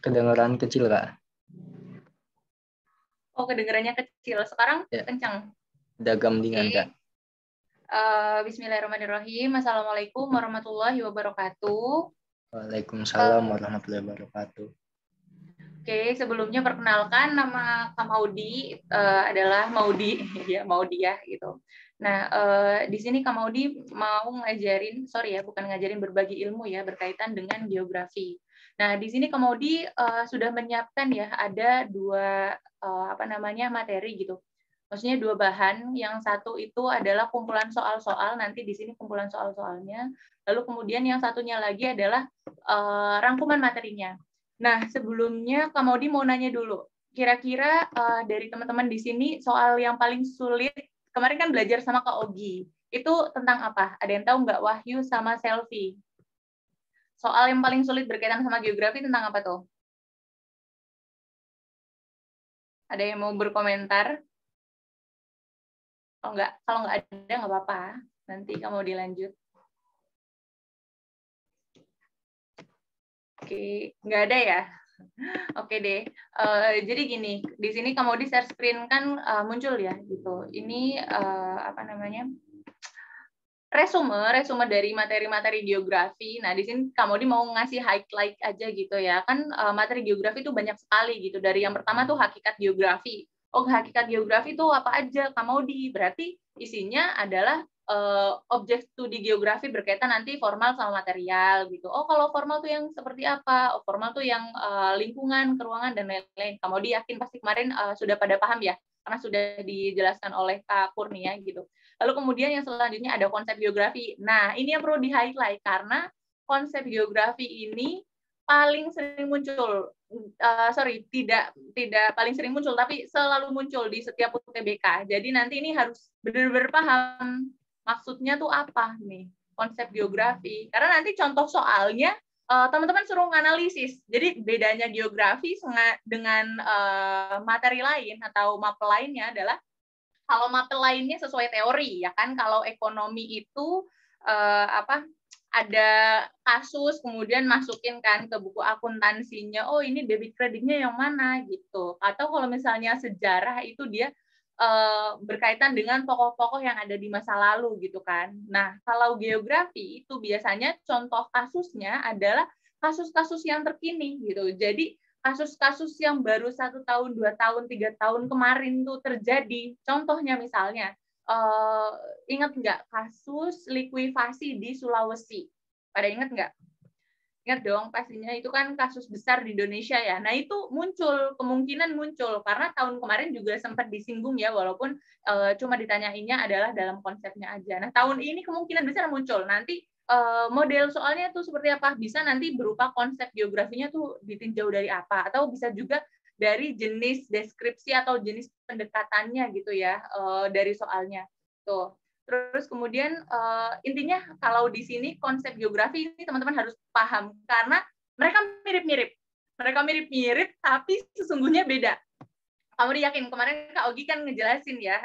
Kedengeran kecil, Kak. Oh, kedengarannya kecil. Sekarang Ya, kencang. ada gamblingan, Kak. Oke. Bismillahirrahmanirrahim. Assalamualaikum warahmatullahi wabarakatuh. Waalaikumsalam warahmatullahi wabarakatuh. Oke, sebelumnya perkenalkan nama Kak Maudi adalah Maudi, ya Maudiah gitu. Nah, di sini Kak Maudi mau ngajarin, sorry ya, bukan ngajarin berbagi ilmu ya berkaitan dengan geografi. Nah, di sini Kak Maudi sudah menyiapkan ya ada dua materi gitu. Maksudnya dua bahan. Yang satu itu adalah kumpulan soal-soal. Nanti di sini kumpulan soal-soalnya. Lalu kemudian yang satunya lagi adalah rangkuman materinya. Nah, sebelumnya Kak Maudi mau nanya dulu. Kira-kira dari teman-teman di sini soal yang paling sulit, kemarin kan belajar sama Kak Ogi, itu tentang apa? Ada yang tahu nggak? Wahyu sama Selfie. Soal yang paling sulit berkaitan sama geografi tentang apa tuh? Ada yang mau berkomentar? Kalau nggak ada nggak apa-apa. Nanti kamu dilanjut. Oke, nggak ada ya? Oke deh. Jadi gini, di sini kamu di share screen kan muncul ya, gitu. Ini resume dari materi-materi geografi. Nah, di sini kamu mau ngasih highlight aja gitu ya. Kan materi geografi itu banyak sekali gitu. Dari yang pertama tuh hakikat geografi. Oh, hakikat geografi itu apa aja? Kamu berarti isinya adalah objek studi geografi berkaitan nanti formal sama material gitu. Oh, kalau formal tuh yang seperti apa? Oh, formal tuh yang lingkungan, keruangan dan lain-lain. Kamu yakin pasti kemarin sudah pada paham ya? Karena sudah dijelaskan oleh Kak Kurnia gitu. Lalu kemudian yang selanjutnya ada konsep geografi. Nah, ini yang perlu di-highlight karena konsep geografi ini paling sering muncul. Tidak paling sering muncul, tapi selalu muncul di setiap UTBK. Jadi nanti ini harus benar-benar paham maksudnya tuh apa nih konsep geografi. Karena nanti contoh soalnya teman-teman suruh nganalisis. Jadi bedanya geografi dengan materi lain atau mapel lainnya adalah kalau mapel lainnya sesuai teori ya kan, kalau ekonomi itu ada kasus kemudian masukin kan ke buku akuntansinya, oh ini debit kreditnya yang mana gitu. Atau kalau misalnya sejarah itu dia berkaitan dengan tokoh-tokoh yang ada di masa lalu gitu kan. Nah, kalau geografi itu biasanya contoh kasusnya adalah kasus-kasus yang terkini gitu. Jadi kasus-kasus yang baru 1 tahun, 2 tahun, 3 tahun kemarin tuh terjadi. Contohnya misalnya, ingat nggak kasus likuifasi di Sulawesi? Pada ingat nggak? Ingat dong, pastinya itu kan kasus besar di Indonesia ya. Nah itu kemungkinan muncul, karena tahun kemarin juga sempat disinggung ya, walaupun cuma ditanyainnya adalah dalam konsepnya aja. Nah tahun ini kemungkinan besar muncul. Nanti model soalnya tuh seperti apa? Bisa nanti berupa konsep geografinya tuh ditinjau dari apa, atau bisa juga dari jenis deskripsi atau jenis pendekatannya gitu ya, dari soalnya. Tuh. Terus kemudian intinya kalau di sini konsep geografi ini teman-teman harus paham karena mereka mirip-mirip. Mereka mirip-mirip tapi sesungguhnya beda. Kamu yakin kemarin Kak Ogi kan ngejelasin ya,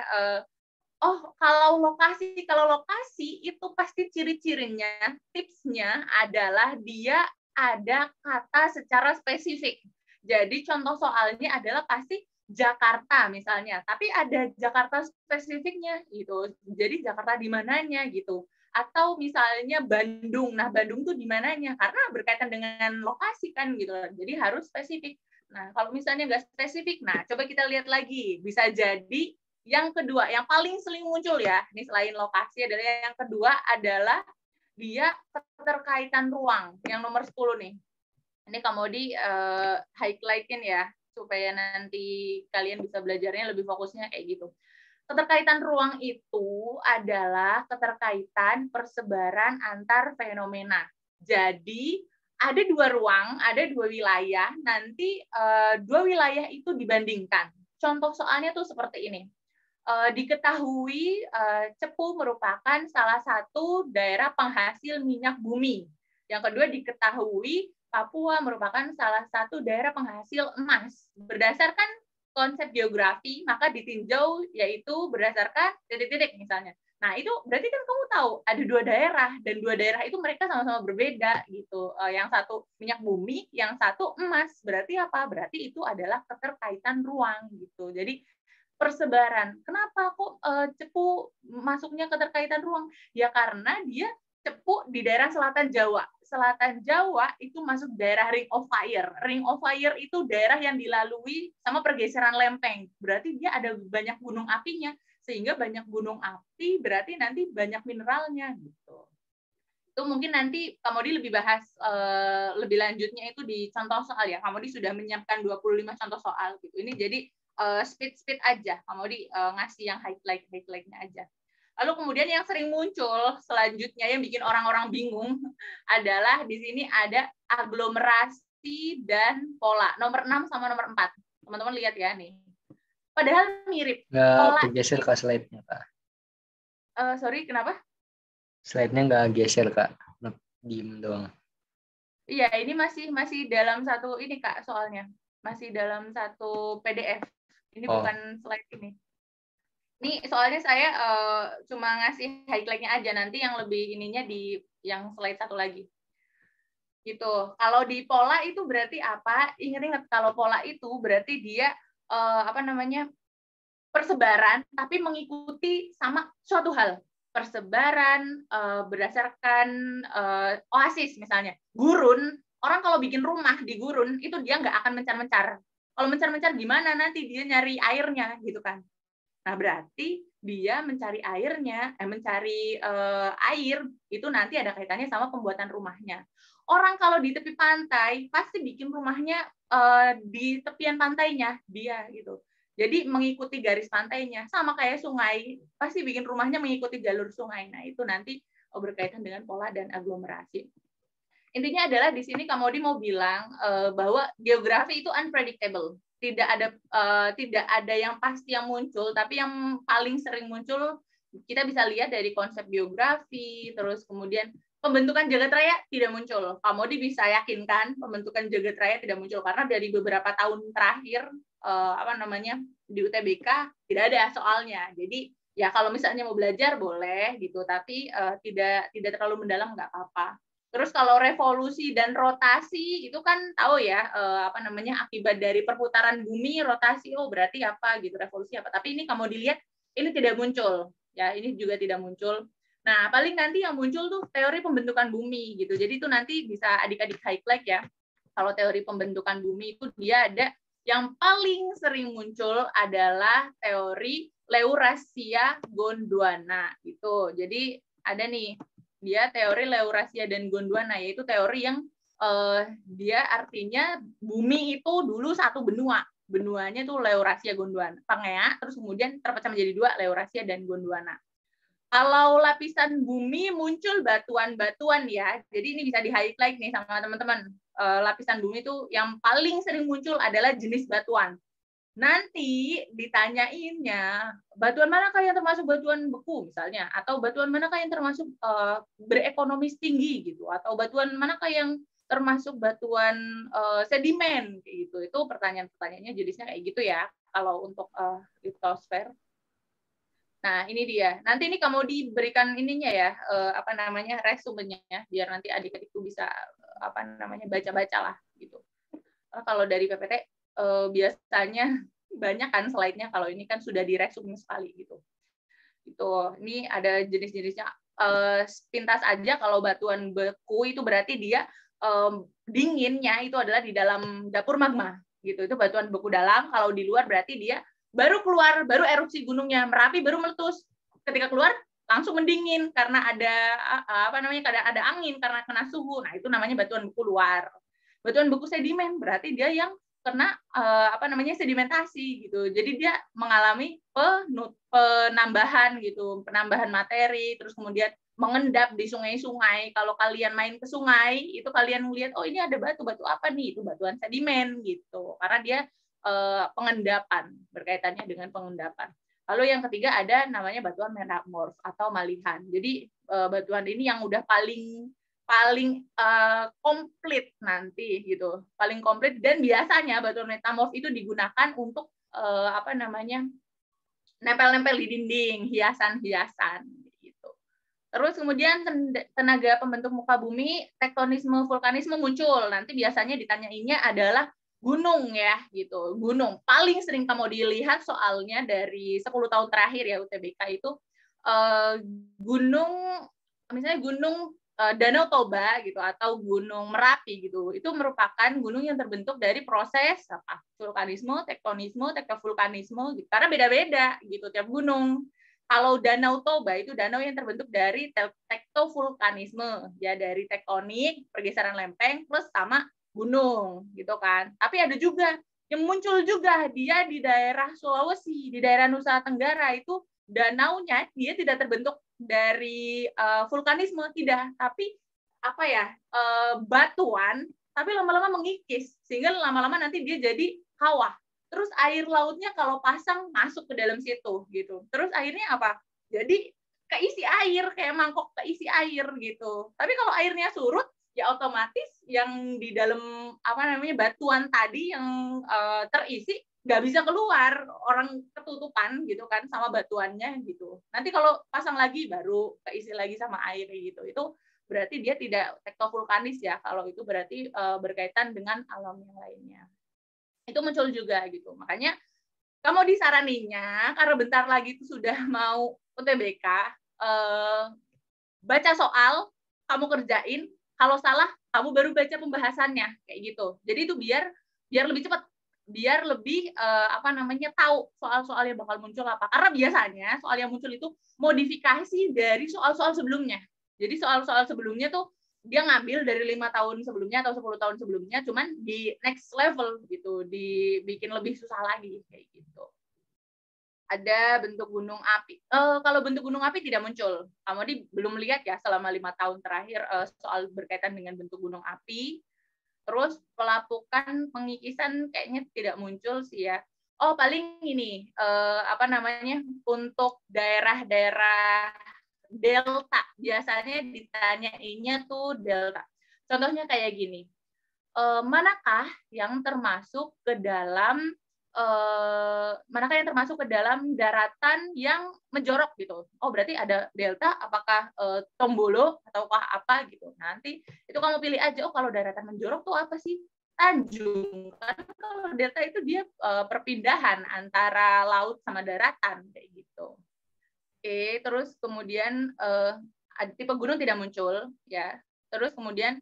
kalau lokasi itu pasti ciri-cirinya, tipsnya adalah dia ada kata secara spesifik. Jadi contoh soalnya adalah pasti Jakarta misalnya, tapi ada Jakarta spesifiknya gitu. Jadi Jakarta di mananya gitu. Atau misalnya Bandung. Nah, Bandung tuh di mananya? Karena berkaitan dengan lokasi kan gitu. Jadi harus spesifik. Nah, kalau misalnya nggak spesifik, nah coba kita lihat lagi. Bisa jadi yang kedua, yang paling sering muncul ya, ini selain lokasi adalah yang kedua adalah dia keterkaitan ruang. Yang nomor 10 nih. Ini kamu highlight-in ya, supaya nanti kalian bisa belajarnya lebih fokusnya kayak gitu. Keterkaitan ruang itu adalah keterkaitan persebaran antar fenomena. Jadi ada dua ruang, ada dua wilayah, nanti dua wilayah itu dibandingkan. Contoh soalnya tuh seperti ini. Diketahui Cepu merupakan salah satu daerah penghasil minyak bumi. Yang kedua diketahui Papua merupakan salah satu daerah penghasil emas. Berdasarkan konsep geografi, maka ditinjau yaitu berdasarkan titik-titik misalnya. Nah, itu berarti kan kamu tahu ada 2 daerah, dan 2 daerah itu mereka sama-sama berbeda gitu. Yang satu minyak bumi, yang satu emas. Berarti apa? Berarti itu adalah keterkaitan ruang gitu. Jadi persebaran. Kenapa kok cepu masuknya keterkaitan ruang? Ya karena dia cepu di daerah selatan Jawa. Selatan Jawa itu masuk daerah Ring of Fire. Ring of Fire itu daerah yang dilalui sama pergeseran lempeng. Berarti dia ada banyak gunung apinya, sehingga banyak gunung api berarti nanti banyak mineralnya gitu. Itu mungkin nanti Kamodi lebih bahas lebih lanjutnya itu di contoh soal ya. Kamodi sudah menyiapkan 25 contoh soal gitu. Ini jadi speed aja. Kamodi ngasih yang highlight-nya aja. Lalu kemudian yang sering muncul selanjutnya yang bikin orang-orang bingung adalah di sini ada aglomerasi dan pola. Nomor 6 sama nomor 4. Teman-teman lihat ya nih. Padahal mirip. Nggak Pola bergeser Kak slide-nya, Kak. sorry, kenapa? Slide-nya nggak geser, Kak. Diem doang. Iya, ini masih dalam satu ini Kak soalnya. Masih dalam satu PDF. Ini bukan slide ini. Ini soalnya saya cuma ngasih highlight-nya aja, nanti yang lebih ininya di yang slide satu lagi. Gitu. Kalau di pola itu berarti apa? Ingat-ingat kalau pola itu berarti dia persebaran tapi mengikuti sama suatu hal. Persebaran berdasarkan oasis misalnya. Gurun, orang kalau bikin rumah di gurun itu dia nggak akan mencar-mencar. Kalau mencar-mencar gimana nanti dia nyari airnya gitu kan. Nah, berarti dia mencari airnya, mencari air itu nanti ada kaitannya sama pembuatan rumahnya. Orang kalau di tepi pantai pasti bikin rumahnya di tepian pantainya dia gitu. Jadi mengikuti garis pantainya, sama kayak sungai, pasti bikin rumahnya mengikuti jalur sungai. Nah, itu nanti berkaitan dengan pola dan aglomerasi. Intinya adalah di sini Kamodi mau bilang bahwa geografi itu unpredictable. Tidak ada yang pasti yang muncul, tapi yang paling sering muncul kita bisa lihat dari konsep geografi, terus kemudian pembentukan jagat raya tidak muncul. Kamodi bisa yakinkan pembentukan jagat raya tidak muncul karena dari beberapa tahun terakhir di UTBK tidak ada soalnya. Jadi ya kalau misalnya mau belajar boleh gitu, tapi tidak terlalu mendalam nggak apa-apa. Terus kalau revolusi dan rotasi itu kan tahu ya akibat dari perputaran bumi, rotasi berarti apa gitu, revolusi apa. Tapi ini kamu dilihat ini tidak muncul ya, ini juga tidak muncul. Nah, paling nanti yang muncul tuh teori pembentukan bumi gitu. Jadi itu nanti bisa adik-adik highlight ya. Kalau teori pembentukan bumi itu dia ada yang paling sering muncul adalah teori Laurasia Gondwana gitu. Jadi ada nih dia teori Laurasia dan Gondwana, yaitu teori yang dia artinya bumi itu dulu satu benua. Benuanya itu Laurasia Gondwana, Pangea, terus kemudian terpecah menjadi 2, Laurasia dan Gondwana. Kalau lapisan bumi muncul batuan-batuan ya, jadi ini bisa di-highlight nih sama teman-teman. Lapisan bumi itu yang paling sering muncul adalah jenis batuan. Nanti ditanyainnya, batuan manakah yang termasuk batuan beku misalnya, atau batuan manakah yang termasuk berekonomis tinggi gitu, atau batuan manakah yang termasuk batuan sedimen gitu. Itu pertanyaan-pertanyaannya jenisnya kayak gitu ya kalau untuk litosfer. Nah, ini dia. Nanti ini kamu diberikan ininya ya, resumenya ya, biar nanti adik-adik itu bisa baca-baca lah gitu. Kalau dari PPT biasanya banyak kan slide-nya, kalau ini kan sudah diresume sekali gitu. Itu. Ini ada jenis-jenisnya. Pintas aja kalau batuan beku itu berarti dia dinginnya itu adalah di dalam dapur magma gitu. Itu batuan beku dalam. Kalau di luar berarti dia baru keluar, baru erupsi gunungnya Merapi baru meletus. Ketika keluar langsung mendingin karena ada ada angin karena kena suhu. Nah, itu namanya batuan beku luar. Batuan beku sedimen berarti dia yang kena sedimentasi gitu. Jadi dia mengalami penambahan gitu, penambahan materi, terus kemudian mengendap di sungai-sungai. Kalau kalian main ke sungai, itu kalian melihat ini ada batu apa nih? Itu batuan sedimen gitu. Karena dia pengendapan, berkaitannya dengan pengendapan. Lalu yang ketiga ada namanya batuan metamorf atau malihan. Jadi batuan ini yang udah paling komplit nanti gitu, paling komplit, dan biasanya batuan metamorf itu digunakan untuk nempel-nempel di dinding, hiasan-hiasan Terus kemudian tenaga pembentuk muka bumi, tektonisme, vulkanisme muncul. Nanti biasanya ditanyainnya adalah gunung ya, gitu. Gunung. Paling sering kamu dilihat soalnya dari 10 tahun terakhir ya UTBK itu gunung, misalnya gunung Danau Toba gitu atau Gunung Merapi gitu. Itu merupakan gunung yang terbentuk dari proses apa? Vulkanisme, tektonisme, tektovulkanisme gitu. Karena beda-beda gitu tiap gunung. Kalau Danau Toba itu danau yang terbentuk dari tektovulkanisme, ya dari tektonik, pergeseran lempeng plus sama gunung gitu kan. Tapi ada juga yang muncul juga dia di daerah Sulawesi, di daerah Nusa Tenggara itu danaunya dia tidak terbentuk dari vulkanisme tidak, tapi apa ya batuan, tapi lama-lama mengikis sehingga lama-lama nanti dia jadi kawah. Terus air lautnya kalau pasang masuk ke dalam situ gitu. Terus airnya apa? Jadi keisi air kayak mangkok keisi air gitu. Tapi kalau airnya surut ya otomatis yang di dalam apa namanya batuan tadi yang terisi nggak bisa keluar, orang ketutupan gitu kan sama batuannya gitu. Nanti kalau pasang lagi baru keisi lagi sama air gitu. Itu berarti dia tidak tektovulkanis ya. Kalau itu berarti berkaitan dengan alam yang lainnya. Itu muncul juga gitu. Makanya kamu disaraninya karena bentar lagi itu sudah mau UTBK, baca soal, kamu kerjain, kalau salah kamu baru baca pembahasannya kayak gitu. Jadi itu biar lebih cepat, biar lebih apa namanya tahu soal-soal yang bakal muncul apa. Karena biasanya soal yang muncul itu modifikasi dari soal-soal sebelumnya. Jadi soal-soal sebelumnya tuh dia ngambil dari 5 tahun sebelumnya atau 10 tahun sebelumnya, cuman di next level gitu, dibikin lebih susah lagi kayak gitu. Ada bentuk gunung api. Kalau bentuk gunung api tidak muncul. Kamu belum lihat ya selama 5 tahun terakhir soal berkaitan dengan bentuk gunung api. Terus pelapukan pengikisan kayaknya tidak muncul sih ya. Oh paling ini apa namanya untuk daerah-daerah delta, biasanya ditanyainnya tuh delta. Contohnya kayak gini, manakah yang termasuk ke dalam daratan yang menjorok gitu? Oh berarti ada delta, apakah Tombolo ataukah apa gitu? Nanti itu kamu pilih aja. Oh kalau daratan menjorok tuh apa sih? Tanjung. Karena kalau delta itu dia perpindahan antara laut sama daratan kayak gitu. Oke, terus kemudian tipe gunung tidak muncul ya. Terus kemudian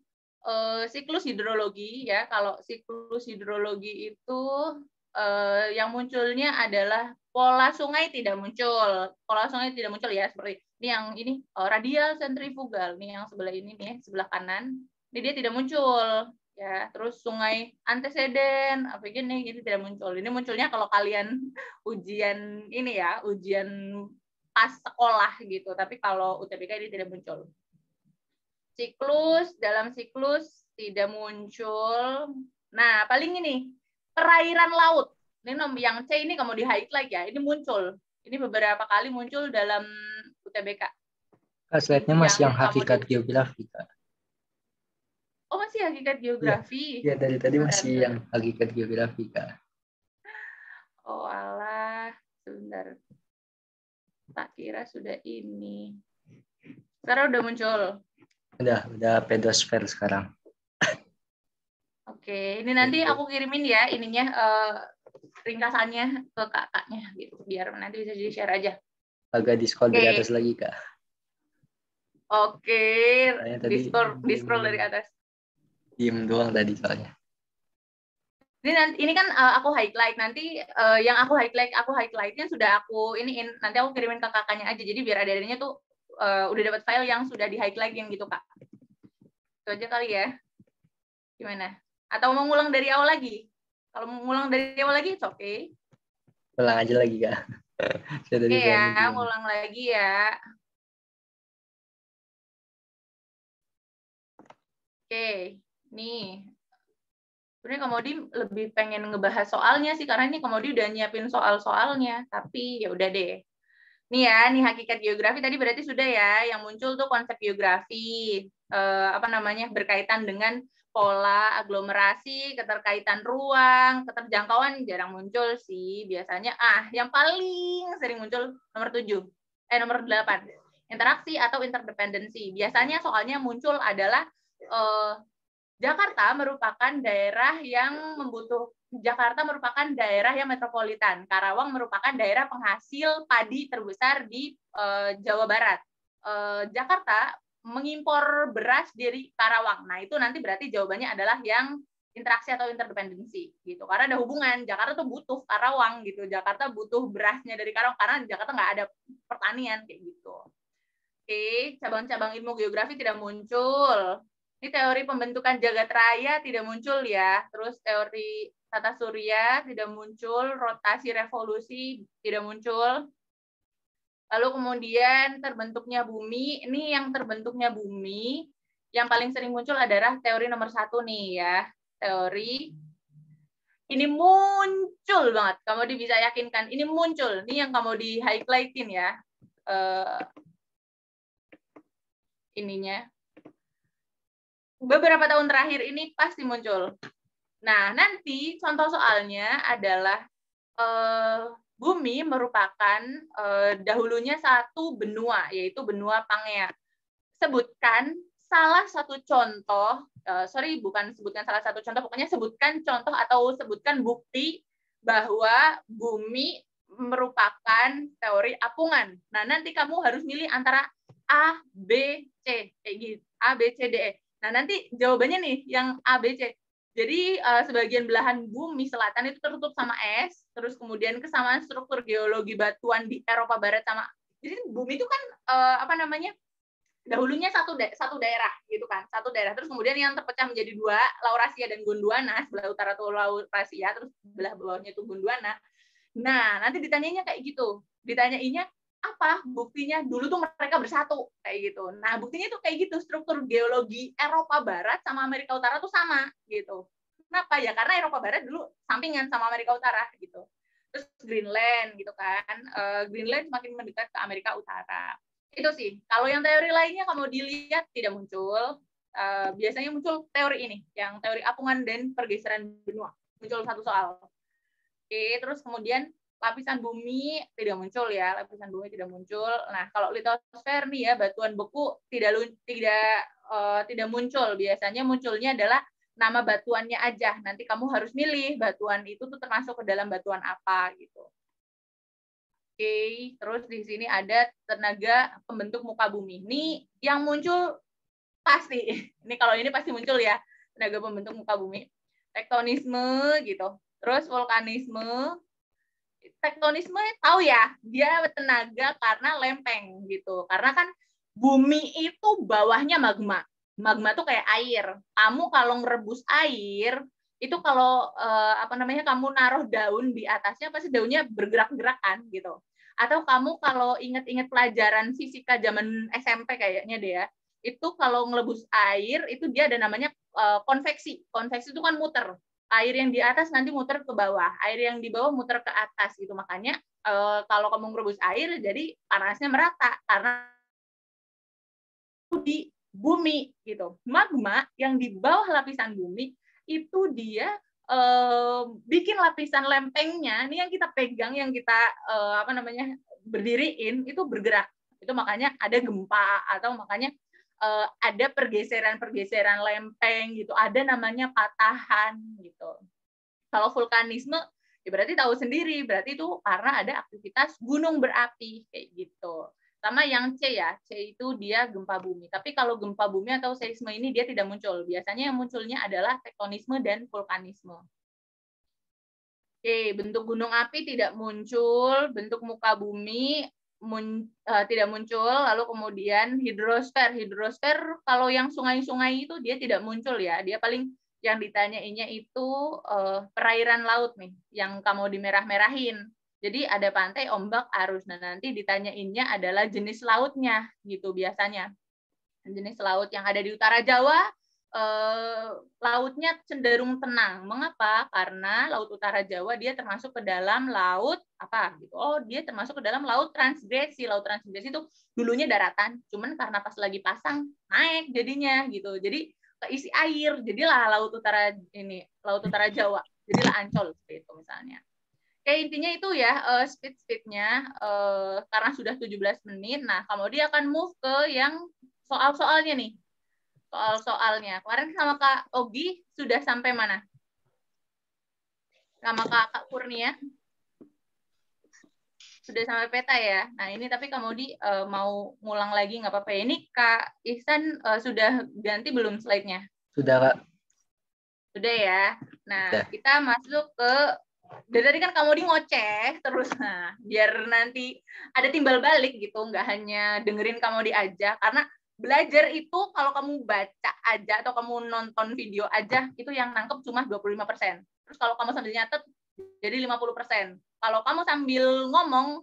siklus hidrologi ya. Kalau siklus hidrologi itu yang munculnya adalah pola sungai tidak muncul. Pola sungai tidak muncul ya, seperti ini yang ini radial sentrifugal. Nih yang sebelah ini nih, sebelah kanan. Ini dia tidak muncul ya. Terus sungai anteseden apa gini tidak muncul. Ini munculnya kalau kalian ujian ini ya, ujian pas sekolah gitu, tapi kalau UTBK ini tidak muncul. Dalam siklus tidak muncul. Nah, paling ini perairan laut. Ini yang C ini kamu di highlight ya, ini muncul. Ini beberapa kali muncul dalam UTBK. Slide-nya masih yang hakikat geografi, Kak. Oh, masih hakikat geografi. Ya dari tadi masih yang hakikat geografi, Kak. Oh, alah. Sebentar. Tak kira sudah ini. Sekarang udah muncul. Udah pedosfer sekarang. Oke, ini nanti aku kirimin ya ininya ringkasannya ke kakaknya gitu, biar nanti bisa di-share aja. Agak di-scroll dari atas lagi, Kak. Oke, di-scroll dari atas. Diem doang tadi soalnya. Ini kan aku highlight, nanti yang aku highlightnya sudah aku iniin, nanti aku kirimin ke kakaknya aja, jadi biar adanya tuh udah dapat file yang sudah di highlight yang gitu Kak. Itu aja kali ya. Gimana? Atau mau ngulang dari awal lagi? Kalau mau ngulang dari awal lagi, it's okay. Ulang aja lagi Kak. Oke ya, ngulang lagi ya. Oke, nih. Sebenarnya Komodi lebih pengen ngebahas soalnya sih, karena ini Komodi udah nyiapin soal-soalnya, tapi ya udah deh. Nih ya, nih hakikat geografi tadi berarti sudah ya, yang muncul tuh konsep geografi, berkaitan dengan pola aglomerasi, keterkaitan ruang, keterjangkauan jarang muncul sih biasanya. Yang paling sering muncul nomor 7, nomor 8. interaksi atau interdependensi. Biasanya soalnya muncul adalah Jakarta merupakan daerah yang metropolitan. Karawang merupakan daerah penghasil padi terbesar di Jawa Barat. Jakarta mengimpor beras dari Karawang. Nah, itu nanti berarti jawabannya adalah yang interaksi atau interdependensi gitu. Karena ada hubungan, Jakarta tuh butuh Karawang gitu. Jakarta butuh berasnya dari Karawang karena di Jakarta nggak ada pertanian kayak gitu. Oke, cabang-cabang ilmu geografi tidak muncul. Ini teori pembentukan jagat raya tidak muncul ya. Terus teori tata surya tidak muncul, rotasi revolusi tidak muncul. Lalu kemudian terbentuknya bumi. Ini yang terbentuknya bumi yang paling sering muncul adalah teori nomor 1 nih ya. Teori ini muncul banget. Kamu bisa yakinkan ini muncul. Ini yang kamu di highlightin ya. Ininya. Beberapa tahun terakhir ini pasti muncul. Nah, nanti contoh soalnya adalah bumi merupakan dahulunya satu benua, yaitu benua Pangea. Sebutkan salah satu contoh, bukan sebutkan salah satu contoh, pokoknya sebutkan contoh atau sebutkan bukti bahwa bumi merupakan teori apungan. Nah, nanti kamu harus milih antara A, B, C, kayak gitu. A, B, C, D, E. Nah, nanti jawabannya nih yang A, B, C. Jadi, sebagian belahan bumi selatan itu tertutup sama es, terus kemudian kesamaan struktur geologi batuan di Eropa Barat sama, jadi bumi itu kan, dahulunya satu daerah, gitu kan, satu daerah. Terus kemudian yang terpecah menjadi dua, Laurasia dan Gondwana, sebelah utara itu Laurasia, terus sebelah bawahnya itu Gondwana. Nah, nanti ditanyanya kayak gitu. Ditanyainnya, apa buktinya dulu tuh mereka bersatu kayak gitu. Nah, buktinya tuh kayak gitu, struktur geologi Eropa Barat sama Amerika Utara tuh sama gitu. Kenapa ya? Karena Eropa Barat dulu sampingan sama Amerika Utara gitu. Terus Greenland gitu kan, Greenland semakin mendekat ke Amerika Utara. Itu sih. Kalau yang teori lainnya kamu dilihat tidak muncul. Biasanya muncul teori ini, yang teori apungan dan pergeseran benua. Muncul satu soal. Oke, terus kemudian lapisan bumi tidak muncul ya, lapisan bumi tidak muncul. Nah, kalau litosfer nih ya, batuan beku tidak muncul. Biasanya munculnya adalah nama batuannya aja. Nanti kamu harus milih batuan itu tuh termasuk ke dalam batuan apa gitu. Oke, terus di sini ada tenaga pembentuk muka bumi. Ini yang muncul pasti. Ini kalau ini pasti muncul ya, tenaga pembentuk muka bumi. Tektonisme gitu. Terus vulkanisme. Tektonisme tahu ya, dia tenaga karena lempeng gitu. Karena kan bumi itu bawahnya magma. Magma tuh kayak air. Kamu kalau ngerebus air, itu kalau kamu naruh daun di atasnya pasti daunnya bergerak-gerak kan gitu. Atau kamu kalau ingat-ingat pelajaran fisika zaman SMP kayaknya deh ya, itu kalau ngelebus air itu dia ada namanya konveksi. Konveksi itu kan muter. Air yang di atas nanti muter ke bawah, air yang di bawah muter ke atas gitu. Makanya kalau kamu ngerebus air jadi panasnya merata karena di bumi gitu. Magma yang di bawah lapisan bumi itu dia bikin lapisan lempengnya, ini yang kita pegang, yang kita berdiriin itu bergerak. Itu makanya ada gempa atau makanya ada pergeseran lempeng gitu, ada namanya patahan gitu. Kalau vulkanisme ya berarti tahu sendiri, berarti itu karena ada aktivitas gunung berapi kayak gitu. Sama yang C ya, C itu dia gempa bumi. Tapi kalau gempa bumi atau seisme ini dia tidak muncul. Biasanya yang munculnya adalah tektonisme dan vulkanisme. Oke, bentuk gunung api tidak muncul, bentuk muka bumi tidak muncul, lalu kemudian hidrosfer. Hidrosfer kalau yang sungai-sungai itu dia tidak muncul ya, dia paling yang ditanyainnya itu perairan laut nih, yang kamu dimerah-merahin. Jadi ada pantai, ombak, arus. Nah, nanti ditanyainnya adalah jenis lautnya gitu biasanya. Jenis laut yang ada di utara Jawa, lautnya cenderung tenang. Mengapa? Karena laut utara Jawa dia termasuk ke dalam laut apa gitu. Oh, dia termasuk ke dalam laut transgresi. Laut transgresi itu dulunya daratan, cuman karena pas lagi pasang naik jadinya gitu. Jadi keisi air, jadilah laut utara Jawa. Jadilah Ancol seperti itu misalnya. Oke, intinya itu ya, speed-speednya, karena sudah 17 menit, nah kemudian akan move ke yang soal-soalnya nih. Soal-soalnya. Kemarin sama Kak Ogi sudah sampai mana? Sama Kak Kurnia? Sudah sampai peta ya. Nah ini tapi Kak Modi mau ngulang lagi nggak apa-apa ya. Ini Kak Ihsan sudah ganti belum slide-nya? Sudah, Kak. Sudah ya. Nah Sudah. kita masuk ke, dari tadi kan Kak Modi ngoceh terus, nah biar nanti ada timbal balik gitu, nggak hanya dengerin Kak Modi aja, karena belajar itu kalau kamu baca aja atau kamu nonton video aja itu yang nangkep cuma 25%. Terus kalau kamu sambil nyatet jadi 50%. Kalau kamu sambil ngomong,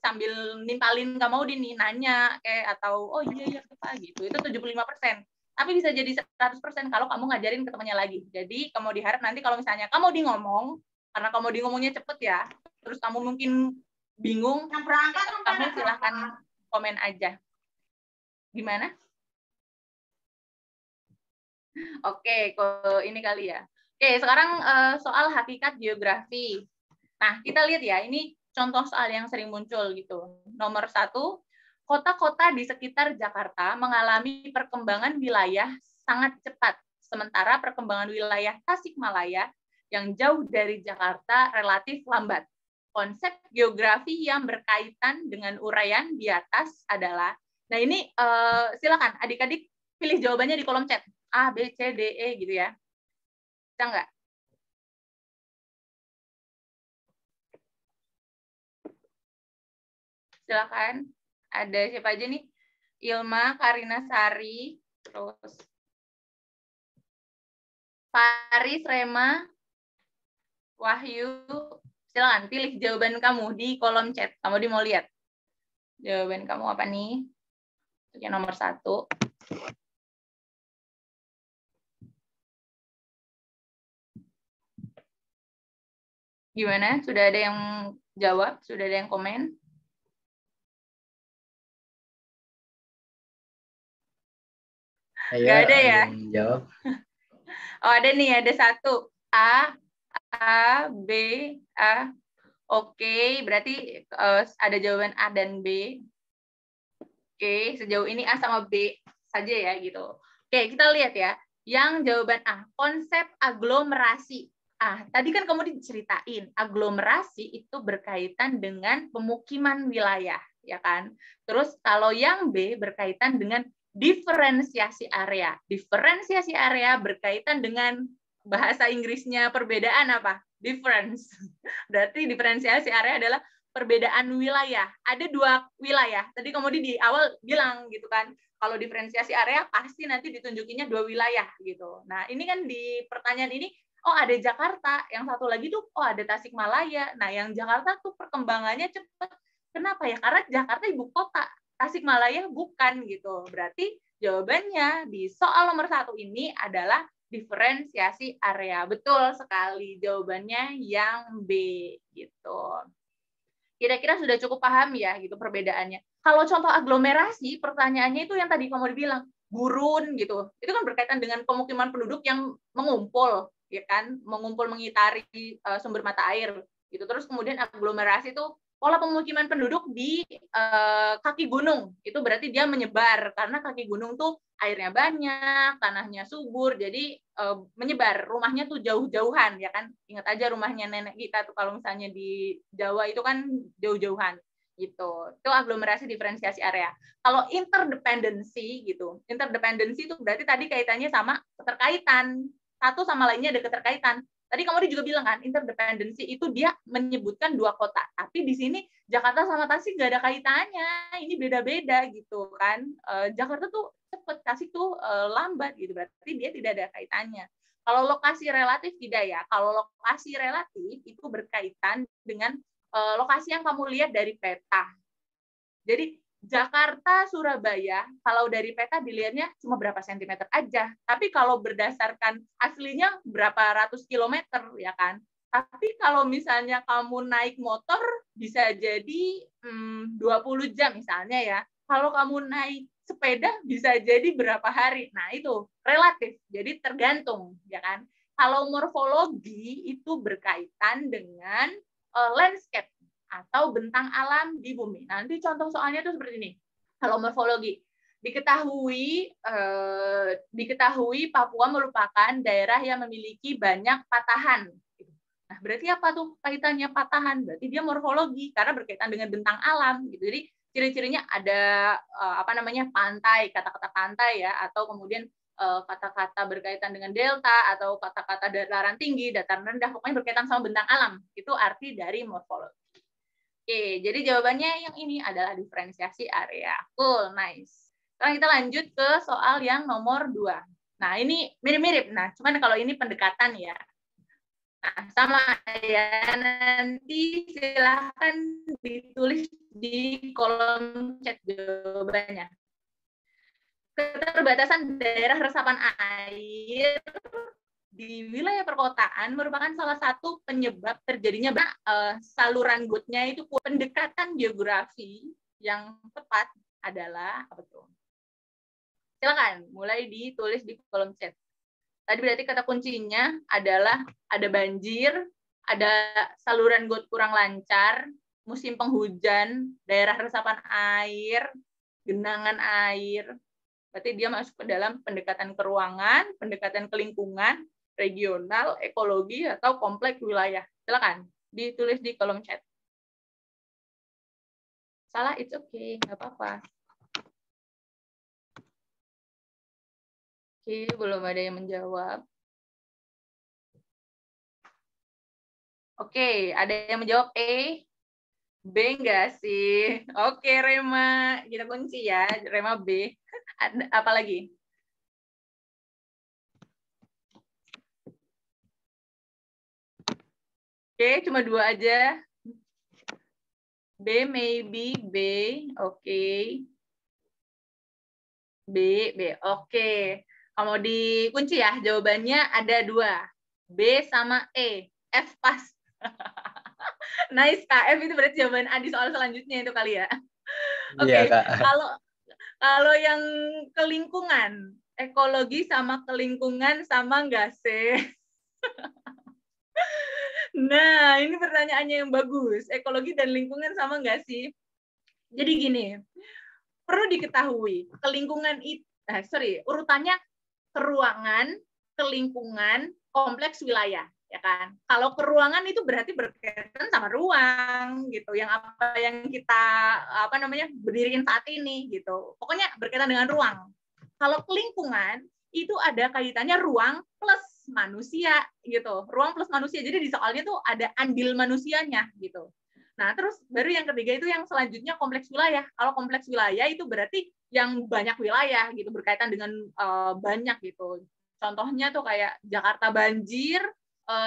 sambil nimpalin Kak Maudin nih, nanya kayak atau oh iya apa gitu, itu 75%. Tapi bisa jadi 100% kalau kamu ngajarin ke temannya lagi. Jadi kamu diharap nanti kalau misalnya kamu di ngomong, karena kamu di ngomongnya cepet ya, terus kamu mungkin bingung, kamu silahkan komen aja. Gimana? Oke, ini kali ya. Oke, sekarang soal hakikat geografi. Nah, kita lihat ya, ini contoh soal yang sering muncul gitu. Nomor 1, kota-kota di sekitar Jakarta mengalami perkembangan wilayah sangat cepat, sementara perkembangan wilayah Tasikmalaya yang jauh dari Jakarta relatif lambat. Konsep geografi yang berkaitan dengan uraian di atas adalah, nah ini silakan adik-adik pilih jawabannya di kolom chat. A, B, C, D, E gitu ya. Bisa nggak? Silakan. Ada siapa aja nih? Ilma, Karina Sari, terus Faris, Rema, Wahyu. Silakan pilih jawaban kamu di kolom chat. Kamu mau lihat jawaban kamu apa nih? Yang nomor 1. Gimana? Sudah ada yang jawab? Sudah ada yang komen? Nggak ada ya? Yang jawab. Oh, ada nih, ada 1. A, B, A. Oke, berarti ada jawaban A dan B. Oke, sejauh ini A sama B saja ya gitu. Oke, kita lihat ya. Yang jawaban A, konsep aglomerasi. Tadi kan kamu diceritain, aglomerasi itu berkaitan dengan pemukiman wilayah, ya kan? Terus kalau yang B berkaitan dengan diferensiasi area. Diferensiasi area berkaitan dengan bahasa Inggrisnya perbedaan apa? Difference. Berarti diferensiasi area adalah perbedaan wilayah. Ada 2 wilayah. Tadi kamu di awal bilang gitu kan, kalau diferensiasi area pasti nanti ditunjukinnya 2 wilayah gitu. Nah, ini kan di pertanyaan ini, oh ada Jakarta, yang satu lagi tuh oh ada Tasikmalaya. Nah, yang Jakarta tuh perkembangannya cepat. Kenapa ya? Karena Jakarta ibu kota, Tasikmalaya bukan gitu. Berarti jawabannya di soal nomor 1 ini adalah diferensiasi area. Betul sekali, jawabannya yang B gitu. Kira-kira sudah cukup paham ya gitu perbedaannya. Kalau contoh aglomerasi, pertanyaannya itu yang tadi kamu bilang, gurun gitu. Itu kan berkaitan dengan pemukiman penduduk yang mengumpul, ya kan, mengumpul mengitari sumber mata air gitu. Terus kemudian aglomerasi itu pola pemukiman penduduk di kaki gunung. Itu berarti dia menyebar karena kaki gunung tuh airnya banyak, tanahnya subur, jadi menyebar. Rumahnya tuh jauh-jauhan, ya kan? Ingat aja rumahnya nenek kita tuh kalau misalnya di Jawa itu kan jauh-jauhan gitu. Itu aglomerasi diferensiasi area. Kalau interdependensi gitu, interdependensi itu berarti tadi kaitannya sama keterkaitan. Satu sama lainnya ada keterkaitan. Tadi kamu juga bilang kan, interdependensi itu dia menyebutkan 2 kota. Tapi di sini Jakarta sama Tasik nggak ada kaitannya. Ini beda-beda gitu kan. Jakarta tuh cepet, Tasik tuh lambat gitu. Berarti dia tidak ada kaitannya. Kalau lokasi relatif tidak ya. Kalau lokasi relatif itu berkaitan dengan lokasi yang kamu lihat dari peta. Jadi Jakarta, Surabaya, kalau dari peta dilihatnya cuma berapa sentimeter aja. Tapi kalau berdasarkan aslinya berapa ratus kilometer, ya kan? Tapi kalau misalnya kamu naik motor, bisa jadi 20 jam misalnya ya. Kalau kamu naik sepeda, bisa jadi berapa hari. Nah, itu relatif. Jadi tergantung, ya kan? Kalau morfologi itu berkaitan dengan landscape atau bentang alam di bumi. Nanti contoh soalnya itu seperti ini. Kalau morfologi, diketahui Papua merupakan daerah yang memiliki banyak patahan. Nah, berarti apa tuh kaitannya patahan? Berarti dia morfologi karena berkaitan dengan bentang alam gitu. Jadi ciri-cirinya ada pantai, kata-kata pantai ya, atau kemudian kata-kata berkaitan dengan delta atau kata-kata dataran tinggi, dataran rendah, pokoknya berkaitan sama bentang alam. Itu arti dari morfologi. Oke, jadi jawabannya yang ini adalah diferensiasi area. Cool, nice. Sekarang kita lanjut ke soal yang nomor 2. Nah, ini mirip-mirip. Nah, cuman kalau ini pendekatan ya. Nah, sama ya. Nanti silahkan ditulis di kolom chat jawabannya. Keterbatasan daerah resapan air di wilayah perkotaan merupakan salah satu penyebab terjadinya saluran gotnya itu. Pendekatan geografi yang tepat adalah apa tuh? Silakan mulai ditulis di kolom chat. Tadi berarti kata kuncinya adalah ada banjir, ada saluran got kurang lancar, musim penghujan, daerah resapan air, genangan air. Berarti dia masuk ke dalam pendekatan keruangan, pendekatan kelingkungan, regional, ekologi, atau kompleks wilayah. Silakan ditulis di kolom chat. Salah, it's okay, nggak apa-apa. Oke, belum ada yang menjawab. Oke, ada yang menjawab E? B enggak sih? Oke, Rema. Kita kunci ya, Rema B. Apa lagi? Oke, cuma 2 aja. B, maybe, B. Oke. B. Oke. Kalau dikunci ya, jawabannya ada 2. B sama E. F pas. Nice, Kak. F itu berarti jawaban A di soal selanjutnya itu kali ya. Oke, Iya, kalau yang kelingkungan, ekologi sama kelingkungan sama nggak sih? Nah, ini pertanyaannya yang bagus. Ekologi dan lingkungan sama nggak sih? Jadi gini, perlu diketahui, kelingkungan itu, urutannya keruangan, kelingkungan, kompleks wilayah, ya kan? Kalau keruangan itu berarti berkaitan sama ruang, gitu, yang kita berdiriin saat ini, gitu. Pokoknya berkaitan dengan ruang. Kalau kelingkungan itu ada kaitannya ruang plus manusia, gitu. Ruang plus manusia. Jadi di soalnya tuh ada andil manusianya, gitu. Nah, terus baru yang ketiga itu yang selanjutnya kompleks wilayah. Kalau kompleks wilayah itu berarti yang banyak wilayah gitu, berkaitan dengan banyak gitu. Contohnya tuh kayak Jakarta banjir,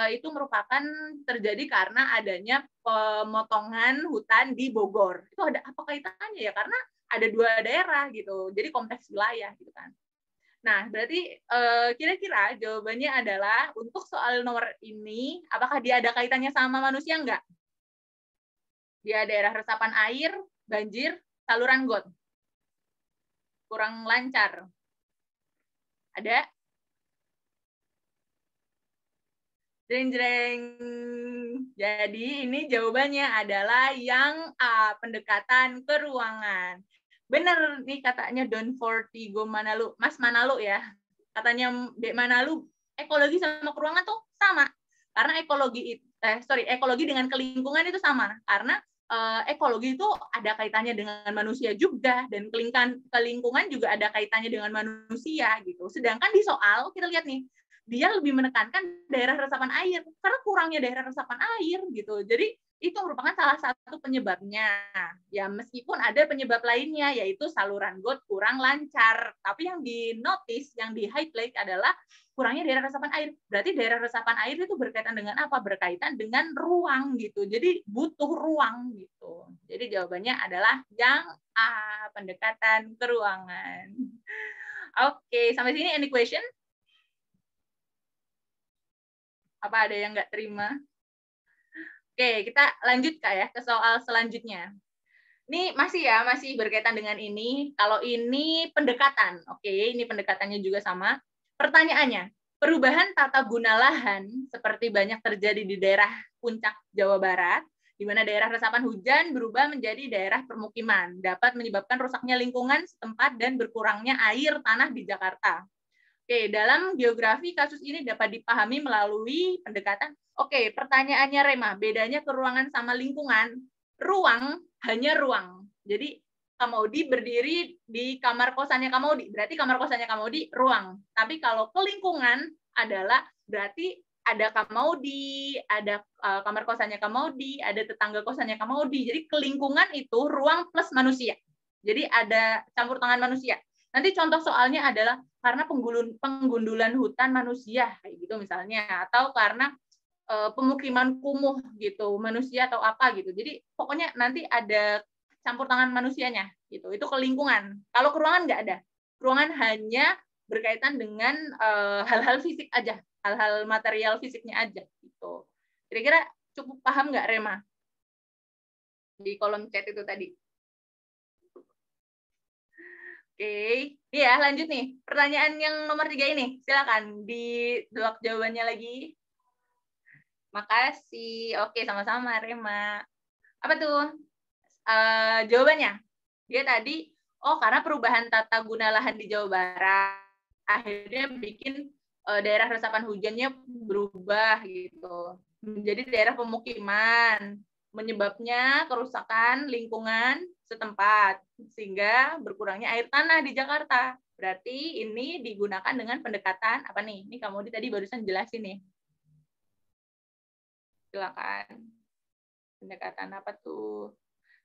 itu merupakan terjadi karena adanya pemotongan hutan di Bogor. Itu ada apa kaitannya ya? Karena ada 2 daerah gitu. Jadi kompleks wilayah gitu kan. Nah, berarti kira-kira jawabannya adalah untuk soal nomor ini, apakah dia ada kaitannya sama manusia enggak? Dia daerah resapan air, banjir, saluran got. Kurang lancar. Ada? Jreng-jreng. Jadi ini jawabannya adalah yang A, pendekatan keruangan. Benar nih katanya Don Fortigo Manalu, Mas Manalu ya. Katanya Dek Manalu, ekologi sama keruangan tuh sama. Karena ekologi dengan kelingkungan itu sama. Karena ekologi itu ada kaitannya dengan manusia juga, dan kelingkungan juga ada kaitannya dengan manusia gitu. Sedangkan di soal kita lihat nih, dia lebih menekankan daerah resapan air karena kurangnya daerah resapan air gitu. Jadi itu merupakan salah satu penyebabnya. Ya meskipun ada penyebab lainnya yaitu saluran got kurang lancar, tapi yang di notice, yang di highlight adalah kurangnya daerah resapan air. Berarti daerah resapan air itu berkaitan dengan apa? Berkaitan dengan ruang gitu. Jadi butuh ruang gitu. Jadi jawabannya adalah yang A, pendekatan keruangan. Oke, sampai sini any question? Apa ada yang nggak terima? Oke, kita lanjut Kak ya ke soal selanjutnya. Ini masih berkaitan dengan ini. Kalau ini pendekatan, oke, ini pendekatannya juga sama. Pertanyaannya, perubahan tata guna lahan seperti banyak terjadi di daerah puncak Jawa Barat di mana daerah resapan hujan berubah menjadi daerah permukiman, dapat menyebabkan rusaknya lingkungan setempat dan berkurangnya air tanah di Jakarta. Oke, dalam geografi kasus ini dapat dipahami melalui pendekatan. Oke, pertanyaannya Rema, bedanya ke ruangan sama lingkungan. Ruang hanya ruang. Jadi Kamaudi berdiri di kamar kosannya Kamaudi, berarti kamar kosannya Kamaudi ruang. Tapi kalau ke lingkungan adalah berarti ada Kamaudi, ada kamar kosannya Kamaudi, ada tetangga kosannya Kamaudi. Jadi ke lingkungan itu ruang plus manusia. Jadi ada campur tangan manusia. Nanti contoh soalnya adalah karena penggundulan hutan manusia, kayak gitu misalnya, atau karena pemukiman kumuh gitu, manusia atau apa gitu. Jadi pokoknya nanti ada campur tangan manusianya gitu. Itu ke lingkungan. Kalau ke ruangan nggak ada. Ruangan hanya berkaitan dengan hal-hal fisik aja, hal-hal material fisiknya aja gitu. Kira-kira cukup paham nggak Rema di kolom chat itu tadi? Oke, ya lanjut nih. Pertanyaan yang nomor 3 ini, silakan di-doak jawabannya lagi. Makasih. Oke, sama-sama Rema. Apa tuh? Jawabannya? Dia tadi, karena perubahan tata guna lahan di Jawa Barat, akhirnya bikin daerah resapan hujannya berubah gitu. Menjadi daerah pemukiman, menyebabnya kerusakan lingkungan setempat, sehingga berkurangnya air tanah di Jakarta. Berarti ini digunakan dengan pendekatan, apa nih? Ini kamu tadi barusan jelasin nih. Silakan. Pendekatan apa tuh?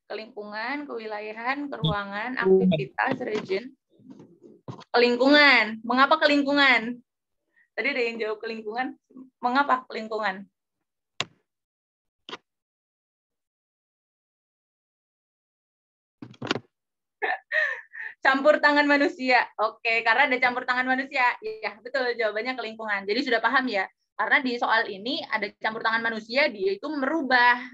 Ke lingkungan, kewilayahan, keruangan, aktivitas, region. Ke lingkungan. Mengapa ke lingkungan? Tadi ada yang jawab ke lingkungan. Mengapa ke lingkungan? Campur tangan manusia. Oke, karena ada campur tangan manusia. Ya, betul jawabannya ke lingkungan. Jadi sudah paham ya? Karena di soal ini ada campur tangan manusia, dia itu merubah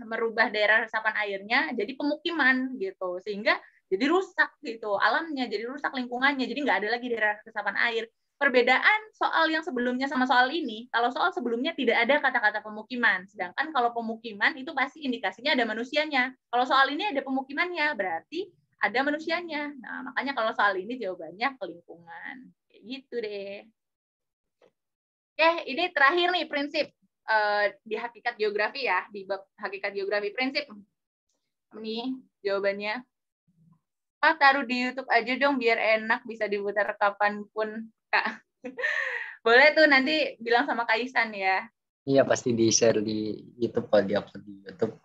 daerah resapan airnya jadi pemukiman gitu. Sehingga jadi rusak gitu alamnya, jadi rusak lingkungannya. Jadi nggak ada lagi daerah resapan air. Perbedaan soal yang sebelumnya sama soal ini, kalau soal sebelumnya tidak ada kata-kata pemukiman. Sedangkan kalau pemukiman itu pasti indikasinya ada manusianya. Kalau soal ini ada pemukimannya, berarti ada manusianya. Nah, makanya kalau soal ini jawabannya ke lingkungan. Kayak gitu deh. Oke, ini terakhir nih prinsip di hakikat geografi ya, di bab hakikat geografi prinsip. Ini jawabannya. Pak, taruh di YouTube aja dong biar enak bisa diputar kapanpun, Kak. Boleh tuh nanti bilang sama Kak Ihsan ya. Iya, pasti di-share di YouTube, Pak, di-upload di YouTube.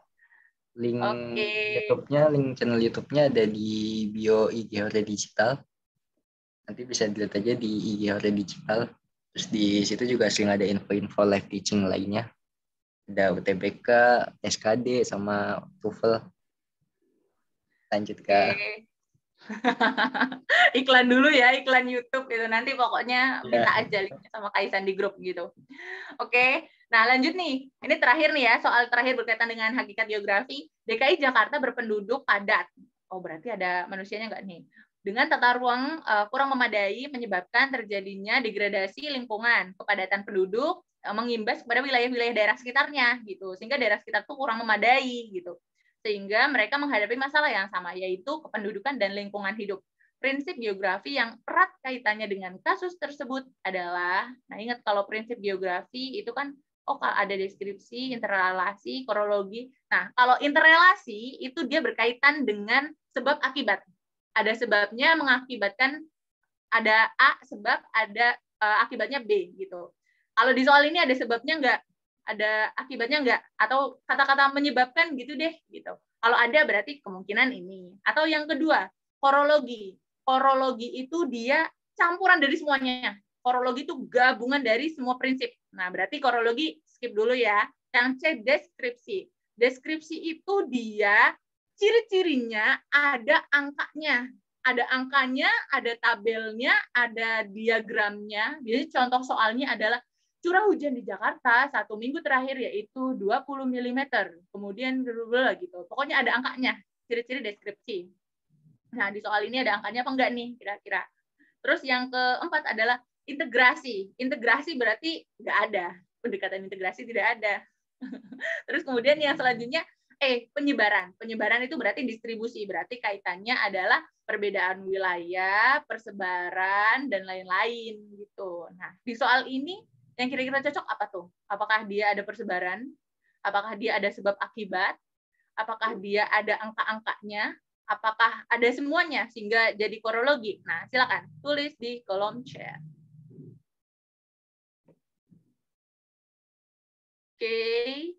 Link YouTube-nya, link channel YouTube-nya ada di bio IG Hore Digital. Nanti bisa dilihat aja di IG Hore Digital. Terus di situ juga sering ada info-info live teaching lainnya. Ada UTBK, SKD, sama TOEFL. Lanjut, Kak. Iklan dulu ya, iklan YouTube gitu. Nanti pokoknya minta aja linknya sama Kaisan di grup gitu. Oke, nah lanjut nih. Ini terakhir nih ya, soal terakhir berkaitan dengan hakikat geografi. DKI Jakarta berpenduduk padat. Oh, berarti ada manusianya nggak nih? Dengan tata ruang kurang memadai menyebabkan terjadinya degradasi lingkungan, kepadatan penduduk mengimbas kepada wilayah-wilayah daerah sekitarnya gitu. Sehingga daerah sekitar itu kurang memadai gitu. Sehingga mereka menghadapi masalah yang sama, yaitu kependudukan dan lingkungan hidup. Prinsip geografi yang erat kaitannya dengan kasus tersebut adalah, nah ingat kalau prinsip geografi itu kan, ada deskripsi, interrelasi, korologi. Nah, kalau interrelasi itu dia berkaitan dengan sebab akibat. Ada sebabnya mengakibatkan, ada A sebab, ada akibatnya B gitu. Kalau di soal ini ada sebabnya enggak? Ada akibatnya enggak? Atau kata-kata menyebabkan gitu deh gitu. Kalau ada berarti kemungkinan ini. Atau yang kedua, korologi. Korologi itu dia campuran dari semuanya. Korologi itu gabungan dari semua prinsip. Nah, berarti korologi skip dulu ya. Yang C, deskripsi. Deskripsi itu dia ciri-cirinya ada angkanya. Ada angkanya, ada tabelnya, ada diagramnya. Jadi contoh soalnya adalah curah hujan di Jakarta 1 minggu terakhir yaitu 20 mm. Kemudian gitu. Pokoknya ada angkanya, ciri-ciri deskripsi. Nah, di soal ini ada angkanya apa enggak nih kira-kira? Terus yang keempat adalah integrasi. Integrasi berarti enggak ada. Pendekatan integrasi tidak ada. Terus kemudian yang selanjutnya penyebaran. Penyebaran itu berarti distribusi, berarti kaitannya adalah perbedaan wilayah, persebaran, dan lain-lain gitu. Nah, di soal ini yang kira-kira cocok apa tuh? Apakah dia ada persebaran? Apakah dia ada sebab akibat? Apakah dia ada angka-angkanya? Apakah ada semuanya sehingga jadi korologi? Nah, silakan tulis di kolom chat. Oke.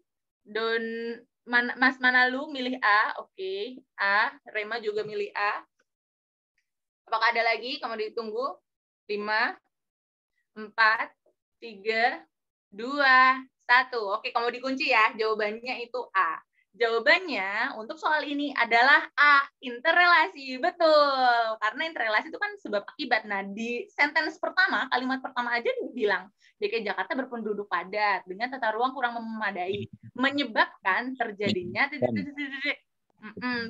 Mas Manalu milih A, oke. A, Rema juga milih A. Apakah ada lagi? Kamu ditunggu. 5, 4, 3, 2, 1. Oke, kamu dikunci ya. Jawabannya itu A. Jawabannya untuk soal ini adalah A, interrelasi. Betul. Karena interrelasi itu kan sebab akibat. Nah, di sentence pertama, kalimat pertama aja dibilang, DKI Jakarta berpenduduk padat dengan tata ruang kurang memadai, menyebabkan terjadinya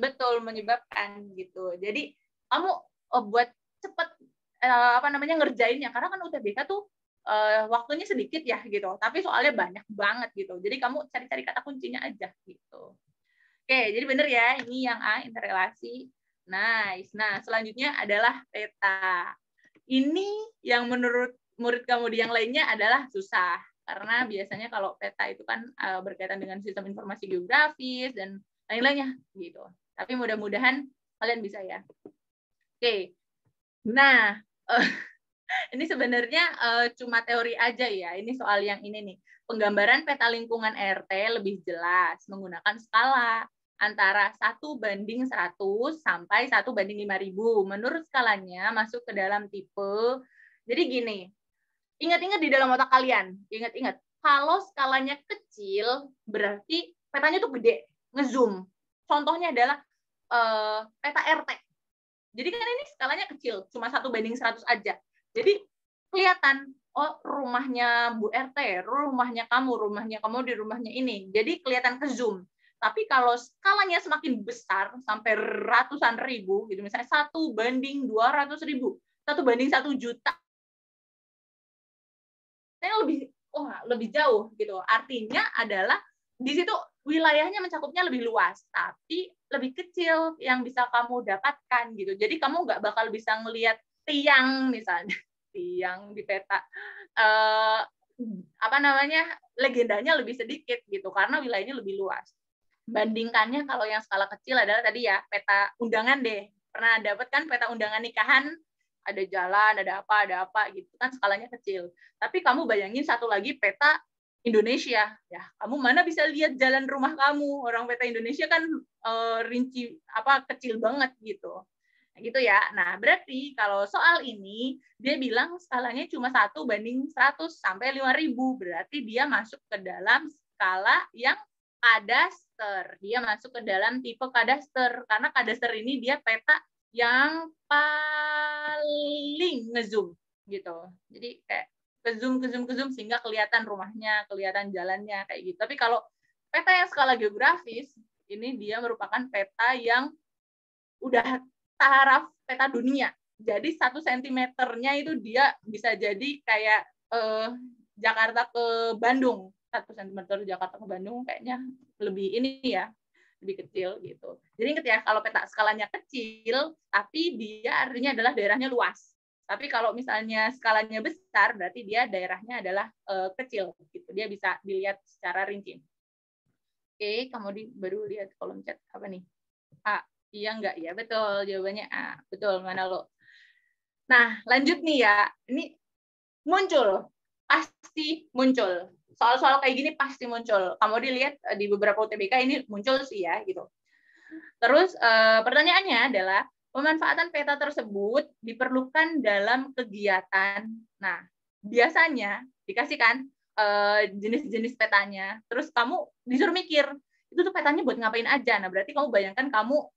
betul, menyebabkan gitu. Jadi kamu buat cepet ngerjainnya, karena kan UTBK tuh waktunya sedikit ya gitu, tapi soalnya banyak banget gitu. Jadi kamu cari-cari kata kuncinya aja gitu. Oke, jadi bener ya, ini yang A, interrelasi. Nice. Nah, selanjutnya adalah peta. Ini yang menurut murid kamu yang lainnya adalah susah, karena biasanya kalau peta itu kan berkaitan dengan sistem informasi geografis dan lain-lainnya gitu. Tapi mudah-mudahan kalian bisa ya. Oke. Nah, ini sebenarnya cuma teori aja ya. Ini soal yang ini nih. Penggambaran peta lingkungan RT lebih jelas menggunakan skala antara 1:100 sampai 1:5000. Menurut skalanya masuk ke dalam tipe. Jadi gini, ingat-ingat di dalam otak kalian. Ingat-ingat, kalau skalanya kecil berarti petanya tuh gede, ngezoom. Contohnya adalah peta RT. Jadi kan ini skalanya kecil, cuma 1:100 aja. Jadi kelihatan, oh rumahnya Bu RT, rumahnya kamu di rumahnya ini. Jadi kelihatan ke zoom. Tapi kalau skalanya semakin besar, sampai ratusan ribu, gitu, misalnya 1:200.000, 1:1 juta, lebih jauh gitu. Artinya adalah di situ wilayahnya mencakupnya lebih luas, tapi lebih kecil yang bisa kamu dapatkan gitu. Jadi kamu nggak bakal bisa ngelihat tiang misalnya, tiang di peta legendanya lebih sedikit gitu karena wilayahnya lebih luas. Bandingkannya kalau yang skala kecil adalah tadi ya peta undangan deh. Pernah dapat kan peta undangan nikahan? Ada jalan, ada apa gitu kan, skalanya kecil. Tapi kamu bayangin satu lagi peta Indonesia, ya kamu mana bisa lihat jalan rumah kamu? Orang peta Indonesia kan rinci kecil banget gitu. Gitu ya. Nah, berarti kalau soal ini dia bilang skalanya cuma 1:100 sampai 5000. Berarti dia masuk ke dalam skala yang kadaster. Dia masuk ke dalam tipe kadaster karena kadaster ini dia peta yang paling ngezoom gitu. Jadi kayak ke zoom sehingga kelihatan rumahnya, kelihatan jalannya kayak gitu. Tapi kalau peta yang skala geografis ini dia merupakan peta yang udah taraf peta dunia. Jadi 1 sentimeternya itu dia bisa jadi kayak Jakarta ke Bandung. 1 sentimeter Jakarta ke Bandung kayaknya lebih ini ya, lebih kecil gitu. Jadi ingat ya, kalau peta skalanya kecil, tapi dia artinya adalah daerahnya luas. Tapi kalau misalnya skalanya besar, berarti dia daerahnya adalah kecil. Gitu. Dia bisa dilihat secara rinci. Oke, kamu baru lihat kolom chat apa nih? A. Iya enggak ya? Betul, jawabannya A. Betul, mana lo? Nah, lanjut nih ya. Ini muncul. Pasti muncul. Soal-soal kayak gini pasti muncul. Kamu dilihat di beberapa UTBK ini muncul sih ya, gitu. Terus pertanyaannya adalah, pemanfaatan peta tersebut diperlukan dalam kegiatan. Nah, biasanya dikasihkan jenis-jenis petanya. Terus kamu disuruh mikir, itu tuh petanya buat ngapain aja. Nah, berarti kamu bayangkan kamu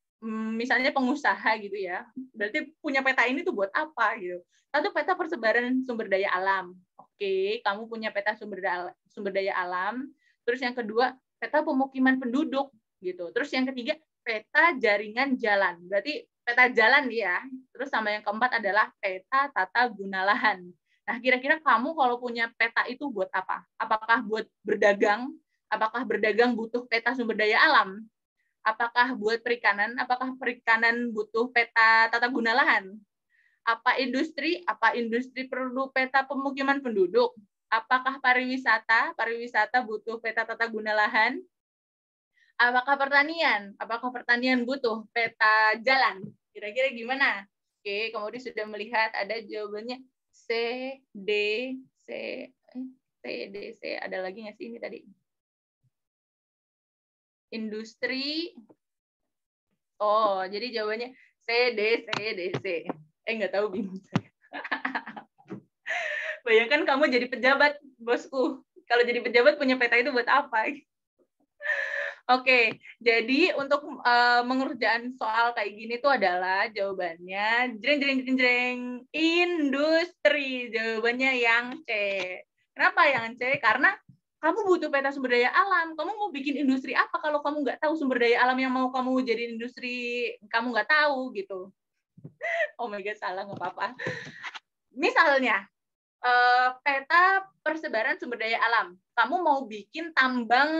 misalnya pengusaha gitu ya. Berarti punya peta ini tuh buat apa gitu. Satu, peta persebaran sumber daya alam. Oke, kamu punya peta sumber daya alam. Terus yang kedua, peta pemukiman penduduk gitu. Terus yang ketiga, peta jaringan jalan. Berarti peta jalan ya. Terus sama yang keempat adalah peta tata guna lahan. Nah, kira-kira kamu kalau punya peta itu buat apa? Apakah buat berdagang? Apakah berdagang butuh peta sumber daya alam? Apakah buat perikanan? Apakah perikanan butuh peta tata guna lahan? Apa industri perlu peta pemukiman penduduk? Apakah pariwisata butuh peta tata guna lahan? Apakah pertanian butuh peta jalan? Kira-kira gimana? Oke, kemudian sudah melihat ada jawabannya C, D, C, C, D, C. Ada lagi nggak sih ini tadi? Industri. Oh, jadi jawabannya C, D, C, D, C. Nggak tahu, bingung saya. Bayangkan kamu jadi pejabat, bosku. Kalau jadi pejabat punya peta itu buat apa? Oke, jadi untuk mengerjakan soal kayak gini tuh adalah jawabannya jreng industri. Jawabannya yang C. Kenapa yang C? Karena kamu butuh peta sumber daya alam. Kamu mau bikin industri apa kalau kamu nggak tahu sumber daya alam yang mau kamu jadi industri, kamu nggak tahu gitu. Oh my God, salah, nggak apa-apa. Misalnya, peta persebaran sumber daya alam. Kamu mau bikin tambang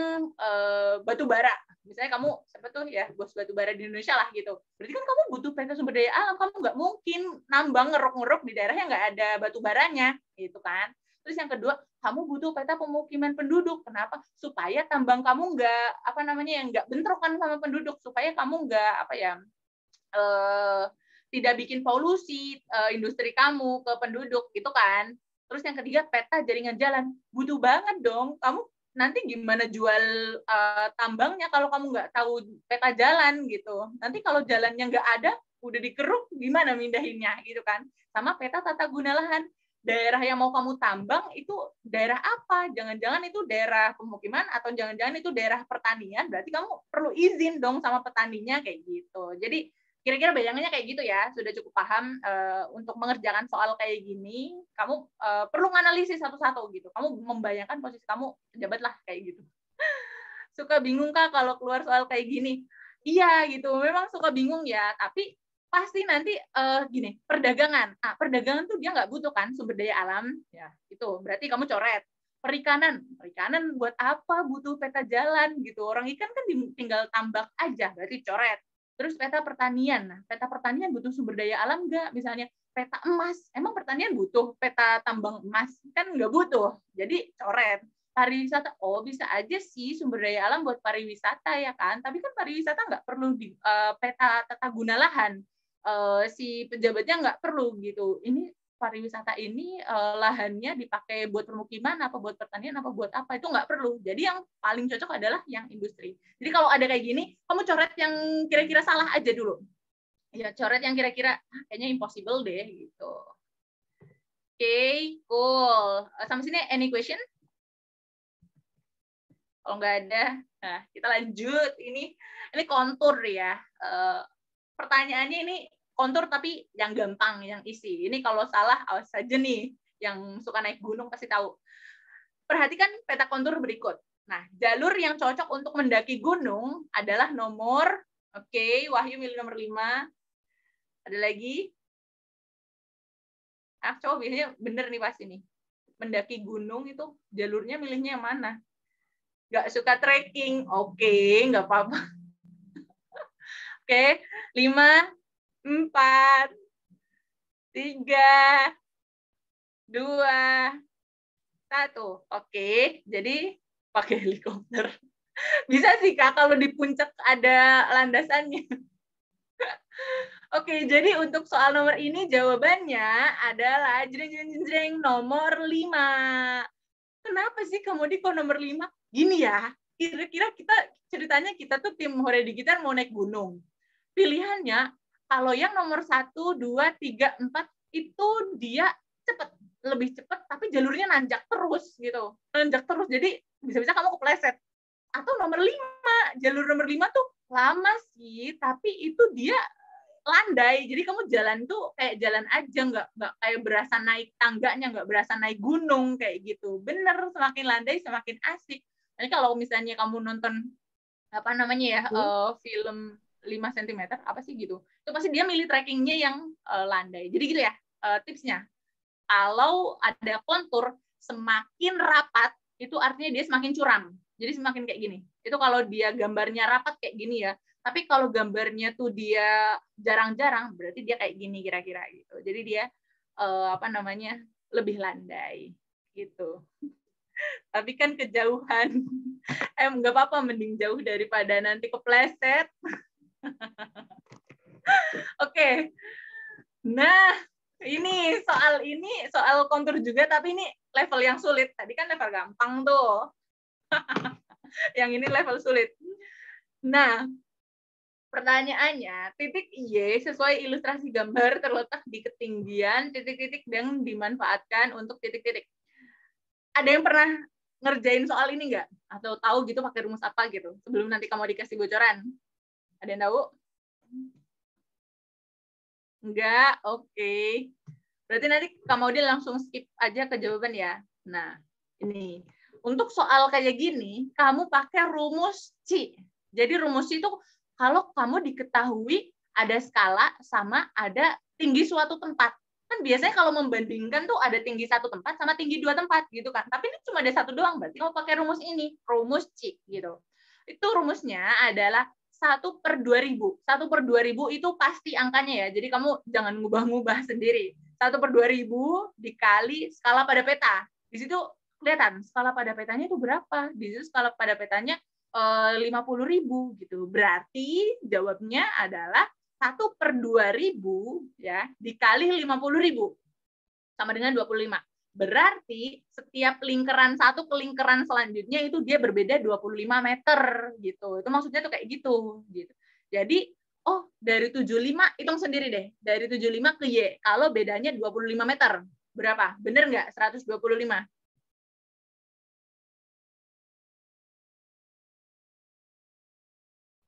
batu bara. Misalnya kamu, siapa tuh ya, bos batu bara di Indonesia lah gitu. Berarti kan kamu butuh peta sumber daya alam. Kamu nggak mungkin nambang ngerok-ngerok di daerah yang nggak ada batu baranya, gitu kan. Terus yang kedua, kamu butuh peta pemukiman penduduk. Kenapa? Supaya tambang kamu nggak, yang nggak bentrokan sama penduduk. Supaya kamu nggak, tidak bikin polusi industri kamu ke penduduk, gitu kan. Terus yang ketiga, peta jaringan jalan. Butuh banget dong. Kamu nanti gimana jual tambangnya kalau kamu nggak tahu peta jalan gitu. Nanti kalau jalannya nggak ada, udah dikeruk, gimana mindahinnya gitu kan. Sama peta tata guna lahan. Daerah yang mau kamu tambang itu daerah apa? Jangan-jangan itu daerah pemukiman atau jangan-jangan itu daerah pertanian. Berarti kamu perlu izin dong sama petaninya kayak gitu. Jadi kira-kira bayangannya kayak gitu ya, sudah cukup paham. Untuk mengerjakan soal kayak gini, kamu perlu menganalisis satu-satu gitu. Kamu membayangkan posisi kamu pejabat lah kayak gitu. Suka bingung Kak kalau keluar soal kayak gini? Iya gitu, memang suka bingung ya, tapi pasti nanti gini, perdagangan. Perdagangan tuh dia nggak butuh kan sumber daya alam, ya itu berarti kamu coret. Perikanan buat apa butuh peta jalan gitu? Orang ikan kan tinggal tambak aja, berarti coret. Terus peta pertanian. Peta pertanian butuh sumber daya alam nggak? Misalnya peta emas. Emang pertanian butuh peta tambang emas? Kan nggak butuh. Jadi coret. Pariwisata, bisa aja sih sumber daya alam buat pariwisata ya kan. Tapi kan pariwisata nggak perlu di peta tata guna lahan. Si pejabatnya nggak perlu gitu. Ini pariwisata ini lahannya dipakai buat permukiman apa buat pertanian apa buat apa, itu nggak perlu. Jadi yang paling cocok adalah yang industri. Jadi kalau ada kayak gini, kamu coret yang kira-kira salah aja dulu. Ya coret yang kira-kira kayaknya impossible deh gitu. Oke, cool. Sampai sini any question? Kalau nggak ada, nah kita lanjut. Ini kontur ya. Pertanyaannya ini kontur tapi yang gampang, yang isi. Ini kalau salah awas saja nih, yang suka naik gunung pasti tahu. Perhatikan peta kontur berikut. Nah, jalur yang cocok untuk mendaki gunung adalah nomor, Wahyu milih nomor 5. Ada lagi? Coba biasanya bener nih pasti nih. Mendaki gunung itu jalurnya milihnya yang mana? Nggak suka trekking, nggak apa-apa. 5, 4, 3, 2, 1. Jadi pakai helikopter. Bisa sih Kak kalau di puncak ada landasannya. Jadi untuk soal nomor ini jawabannya adalah jreng nomor 5. Kenapa sih kamu di nomor 5? Gini ya, kira-kira ceritanya kita tuh tim Hore Digital mau naik gunung. Pilihannya, kalau yang nomor 1, 2, 3, 4, itu dia lebih cepat, tapi jalurnya nanjak terus gitu. Nanjak terus, jadi bisa-bisa kamu kepleset. Atau nomor 5, jalur nomor 5 tuh lama sih, tapi itu dia landai, jadi kamu jalan tuh kayak jalan aja, nggak kayak berasa naik tangganya, nggak berasa naik gunung kayak gitu. Bener, semakin landai semakin asik. Jadi kalau misalnya kamu nonton film 5 cm apa sih gitu, itu pasti dia milih trekkingnya yang landai. Jadi gitu ya tipsnya. Kalau ada kontur semakin rapat, itu artinya dia semakin curam. Jadi semakin kayak gini. Itu kalau dia gambarnya rapat kayak gini ya, Tapi kalau gambarnya tuh dia jarang-jarang, berarti dia kayak gini kira-kira gitu. Jadi dia lebih landai gitu. Tapi kan kejauhan. Nggak apa-apa, mending jauh daripada nanti kepleset. Oke. Nah, ini soal kontur juga, tapi ini level yang sulit. Tadi kan level gampang tuh. Yang ini level sulit. Nah, pertanyaannya, titik Y sesuai ilustrasi gambar terletak di ketinggian titik-titik yang dimanfaatkan untuk titik-titik. Ada yang pernah ngerjain soal ini nggak? Atau tahu gitu pakai rumus apa gitu? Sebelum nanti kamu dikasih bocoran. Ada yang tahu? Enggak? Oke. Berarti nanti kamu langsung skip aja ke jawaban ya. Nah, ini. Untuk soal kayak gini, kamu pakai rumus C. Jadi rumus C itu kalau kamu diketahui ada skala sama ada tinggi suatu tempat. Kan biasanya kalau membandingkan tuh ada tinggi satu tempat sama tinggi dua tempat gitu kan. Tapi ini cuma ada satu doang, berarti kamu pakai rumus ini, rumus C gitu. Itu rumusnya adalah 1/2000. 1/2000 itu pasti angkanya ya. Jadi kamu jangan ngubah-ngubah sendiri. 1/2000 dikali skala pada peta. Di situ kelihatan skala pada petanya itu berapa. Di situ skala pada petanya 50.000 gitu. Berarti jawabnya adalah 1/2000 ya dikali 50.000 sama dengan 25. Berarti setiap lingkaran satu ke lingkaran selanjutnya itu dia berbeda 25 meter gitu. Itu maksudnya tuh kayak gitu. Jadi, dari 75 hitung sendiri deh. Dari 75 ke Y. Kalau bedanya 25 meter. Berapa? Bener nggak? 125.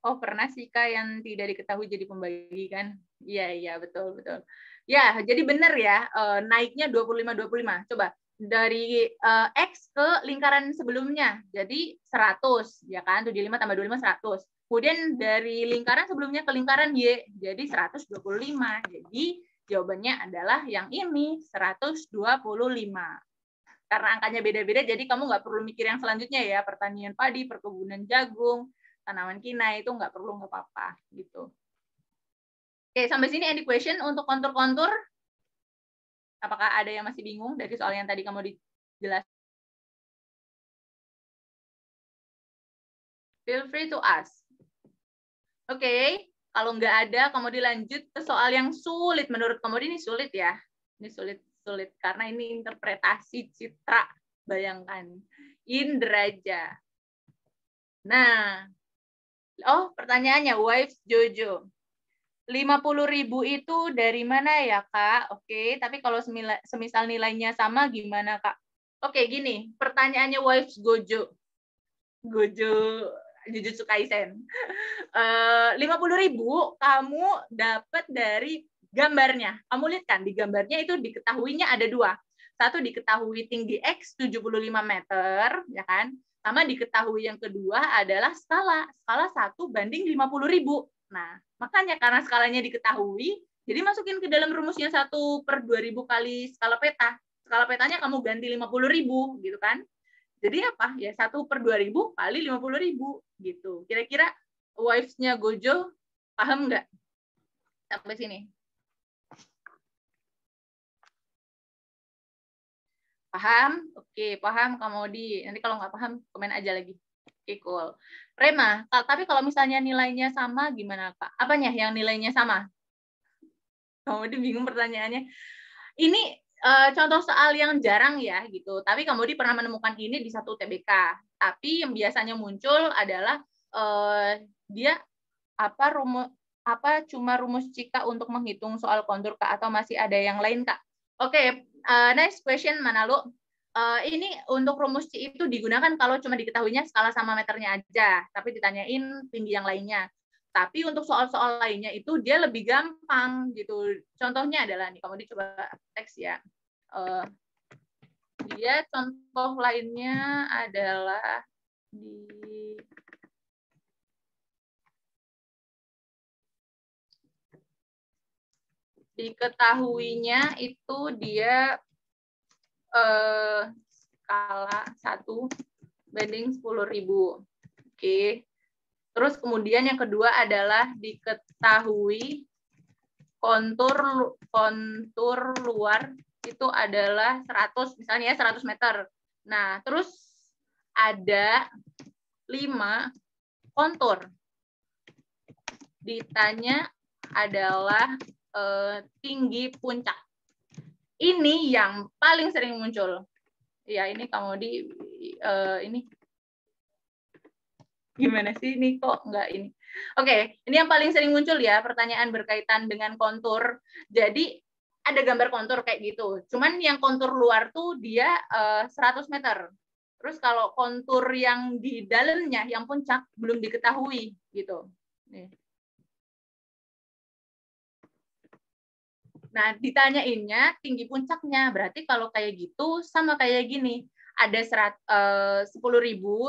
Oh, pernah sih Kak yang tidak diketahui jadi pembagi kan? Iya, betul. Ya, jadi benar ya, naiknya 25. Coba, dari X ke lingkaran sebelumnya, jadi 100, ya kan? 75 tambah 25, 100. Kemudian dari lingkaran sebelumnya ke lingkaran Y, jadi 125. Jadi jawabannya adalah yang ini, 125. Karena angkanya beda-beda, jadi kamu nggak perlu mikir yang selanjutnya ya, pertanian padi, perkebunan jagung, tanaman kinai itu nggak perlu, nggak apa-apa gitu. Oke, sampai sini any question untuk kontur-kontur. Apakah ada yang masih bingung dari soal yang tadi kamu dijelaskan? Feel free to ask. Oke, kalau nggak ada, kamu dilanjut ke soal yang sulit. Menurut kamu ini sulit ya? Ini sulit karena ini interpretasi citra. Bayangkan, Indraja. Nah, pertanyaannya, wives Jojo. 50.000 itu dari mana ya, Kak? Oke, tapi kalau semisal nilainya sama gimana, Kak? Oke, gini, pertanyaannya wives Gojo. Jujutsu Kaisen. 50.000 kamu dapat dari gambarnya. Kamu lihat kan, di gambarnya itu diketahuinya ada dua. Satu diketahui tinggi X 75 meter, ya kan? Sama diketahui yang kedua adalah skala. Skala 1/50.000. Nah, makanya karena skalanya diketahui, jadi masukin ke dalam rumusnya 1/2000 kali skala peta. Skala petanya kamu ganti 50.000, gitu kan? Jadi apa? Ya 1/2000 kali 50.000, gitu. Kira-kira wives-nya Gojo paham nggak? Sampai sini. Paham? Oke, paham kamu di. Nanti kalau nggak paham, komen aja lagi. Oke, cool. Rema, tapi kalau misalnya nilainya sama, gimana, Kak? Apanya yang nilainya sama? Kamu bingung pertanyaannya. Ini contoh soal yang jarang ya, gitu. Tapi kamu pernah menemukan ini di satu TBK. Tapi yang biasanya muncul adalah dia cuma rumus Cika untuk menghitung soal kontur, Kak, atau masih ada yang lain, Kak? Oke, next question, Manalu. Ini untuk rumus C itu digunakan kalau cuma diketahuinya skala sama meternya aja, tapi ditanyain tinggi yang lainnya. Tapi untuk soal-soal lainnya itu dia lebih gampang gitu. Contohnya adalah nih, kamu dicoba teks ya. Dia contoh lainnya adalah diketahuinya itu dia skala 1/10.000. Oke. Terus kemudian yang kedua adalah diketahui kontur luar itu adalah 100, misalnya ya 100 meter. Nah, terus ada 5 kontur. Ditanya adalah tinggi puncak. Ini yang paling sering muncul. Ya, ini kamu ini gimana sih ini kok nggak ini? Oke, ini yang paling sering muncul ya, pertanyaan berkaitan dengan kontur. Jadi ada gambar kontur kayak gitu. Cuman yang kontur luar tuh dia 100 meter. Terus kalau kontur yang di dalamnya, yang puncak, belum diketahui gitu. Nih. Nah, ditanyainnya tinggi puncaknya. Berarti kalau kayak gitu sama kayak gini. Ada 10.000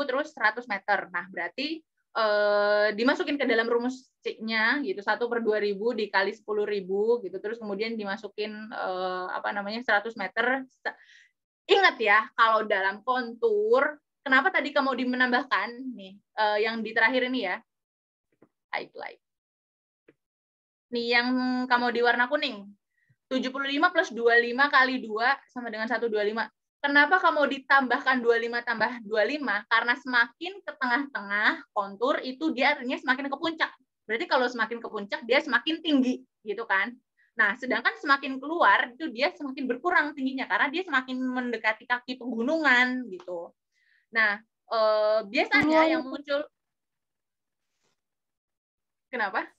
terus 100 meter. Nah, berarti dimasukin ke dalam rumus C-nya gitu, 1/2000 dikali 10.000 gitu. Terus kemudian dimasukin 100 meter. Ingat ya, kalau dalam kontur, kenapa tadi kamu menambahkan nih yang di terakhir ini ya. Highlight. Nih yang kamu di warna kuning. 75 plus 25 kali 2 sama dengan 125. Kenapa kamu ditambahkan 25 tambah 25? Karena semakin ke tengah-tengah kontur itu dia artinya semakin ke puncak. Berarti kalau semakin ke puncak dia semakin tinggi, gitu kan? Nah, sedangkan semakin keluar itu dia semakin berkurang tingginya karena dia semakin mendekati kaki pegunungan gitu. Nah, biasanya yang muncul kenapa?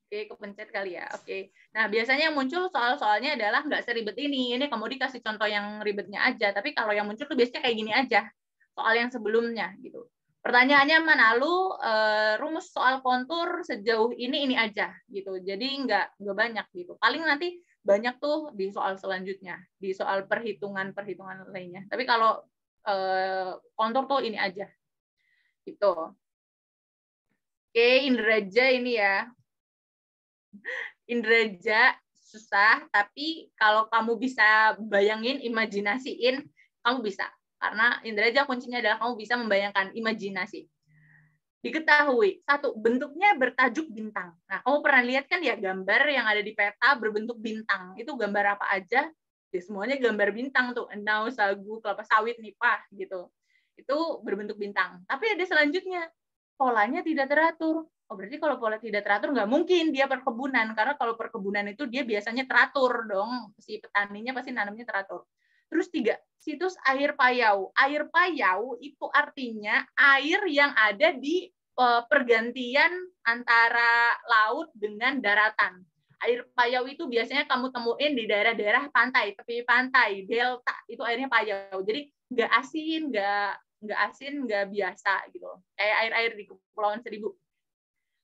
Oke, kepencet kali ya. Oke. Nah, biasanya yang muncul soal-soalnya adalah nggak seribet ini. Ini kamu dikasih contoh yang ribetnya aja. Tapi kalau yang muncul tuh biasanya kayak gini aja. Soal yang sebelumnya gitu. Pertanyaannya mana? Lu rumus soal kontur sejauh ini aja gitu. Jadi nggak banyak gitu. Paling nanti banyak tuh di soal selanjutnya, di soal perhitungan lainnya. Tapi kalau kontur tuh ini aja. Gitu. Oke, Indraja ini ya. Indraja susah, tapi kalau kamu bisa bayangin, imajinasiin, kamu bisa. Karena Indraja kuncinya adalah kamu bisa membayangkan, imajinasi. Diketahui, satu, bentuknya bertajuk bintang. Nah, kamu pernah lihat kan ya gambar yang ada di peta berbentuk bintang. Itu gambar apa aja? Ya, semuanya gambar bintang tuh, endau, sagu, kelapa sawit, nipah, gitu. Itu berbentuk bintang. Tapi ada selanjutnya, polanya tidak teratur. Oh, berarti kalau pola tidak teratur nggak mungkin dia perkebunan, karena kalau perkebunan itu dia biasanya teratur dong, si petaninya pasti nanamnya teratur. Terus 3, situs air payau. Air payau itu artinya air yang ada di pergantian antara laut dengan daratan. Air payau itu biasanya kamu temuin di daerah-daerah pantai, tepi pantai, delta, itu airnya payau. Jadi nggak asin, nggak biasa gitu. Kayak air-air di Kepulauan Seribu.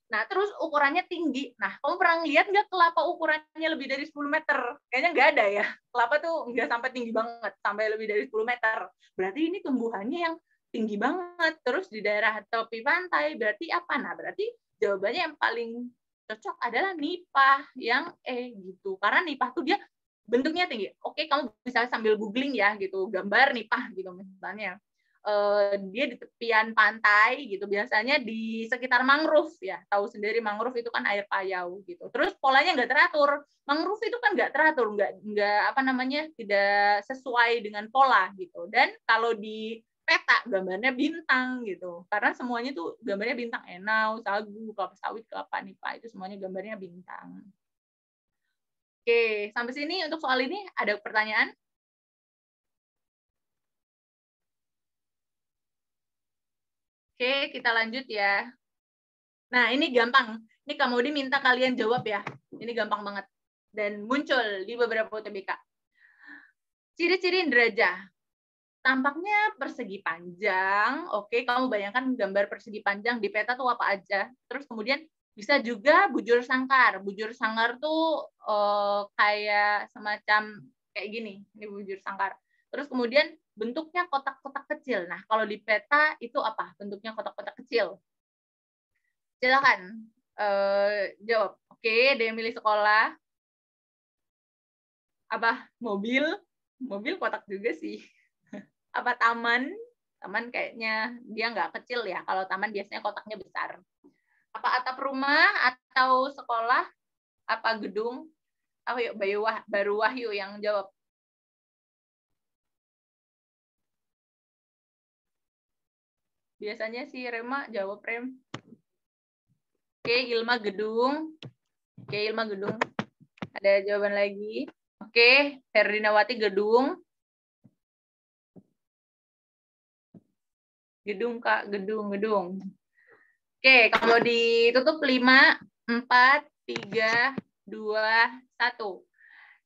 Nah, terus ukurannya tinggi. Nah, kamu pernah lihat nggak kelapa ukurannya lebih dari 10 meter? Kayaknya nggak ada ya. Kelapa tuh nggak sampai tinggi banget, sampai lebih dari 10 meter. Berarti ini tumbuhannya yang tinggi banget. Terus di daerah tepi pantai, berarti apa? Nah, berarti jawabannya yang paling cocok adalah nipah, yang gitu. Karena nipah tuh dia bentuknya tinggi. Oke, kamu bisa sambil googling ya, gitu. Gambar nipah, gitu misalnya. Dia di tepian pantai gitu, biasanya di sekitar mangrove ya, tahu sendiri mangrove itu kan air payau gitu. Terus polanya nggak teratur, mangrove itu kan nggak teratur, tidak sesuai dengan pola gitu. Dan kalau di peta gambarnya bintang gitu, karena semuanya tuh gambarnya bintang, enau, sagu, kelapa sawit, kelapa nipah, itu semuanya gambarnya bintang. Oke, sampai sini untuk soal ini ada pertanyaan? Oke, kita lanjut ya. Nah, ini gampang. Ini kamu diminta kalian jawab ya. Ini gampang banget. Dan muncul di beberapa UTBK. Ciri-ciri Indraja. Tampaknya persegi panjang. Oke, kamu bayangkan gambar persegi panjang di peta tuh apa aja. Terus kemudian bisa juga bujur sangkar. Bujur sangkar tuh kayak semacam kayak gini. Ini bujur sangkar. Terus kemudian bentuknya kotak-kotak kecil. Nah, kalau di peta itu apa? Bentuknya kotak-kotak kecil. Silakan jawab. Oke, ada yang milih sekolah. Apa mobil? Mobil kotak juga sih. Apa taman? Taman kayaknya dia nggak kecil ya. Kalau taman biasanya kotaknya besar. Apa atap rumah atau sekolah? Apa gedung? Ayo, baru Wahyu yang jawab. Biasanya si Rema jawab Rem. Oke, Ilma gedung. Oke, Ilma gedung. Ada jawaban lagi. Oke, Ferdinawati gedung. Gedung, Kak. Gedung. Oke, kalau ditutup 5, 4, 3, 2, 1.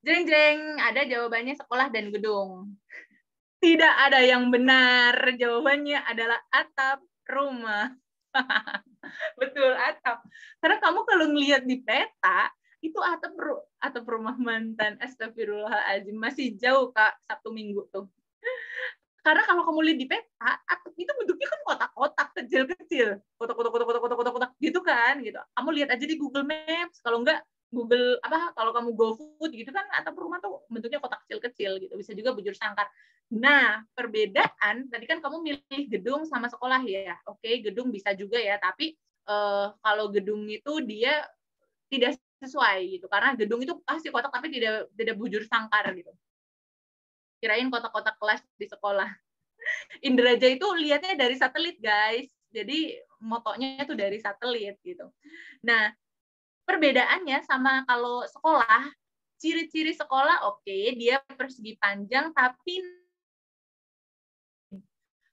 Jreng. Ada jawabannya sekolah dan gedung. Tidak ada yang benar. Jawabannya adalah atap rumah. Betul, atap. Karena kamu kalau ngelihat di peta, itu atap rumah mantan. Astagfirullahaladzim. Masih jauh, Kak, Sabtu Minggu tuh. Karena kalau kamu lihat di peta, atap itu bentuknya kan kotak-kotak kecil-kecil. Kotak-kotak gitu kan, gitu. Kamu lihat aja di Google Maps, kalau enggak kalau kamu GoFood gitu kan, atap rumah tuh bentuknya kotak kecil-kecil gitu. Bisa juga bujur sangkar. Nah, perbedaan tadi kan kamu milih gedung sama sekolah ya. Oke, gedung bisa juga ya, tapi kalau gedung itu dia tidak sesuai gitu. Karena gedung itu pasti kotak tapi tidak bujur sangkar gitu. Kirain kotak-kotak kelas di sekolah. Indraja itu lihatnya dari satelit, guys. Jadi motonya itu dari satelit gitu. Nah, perbedaannya sama kalau sekolah, ciri-ciri sekolah dia persegi panjang tapi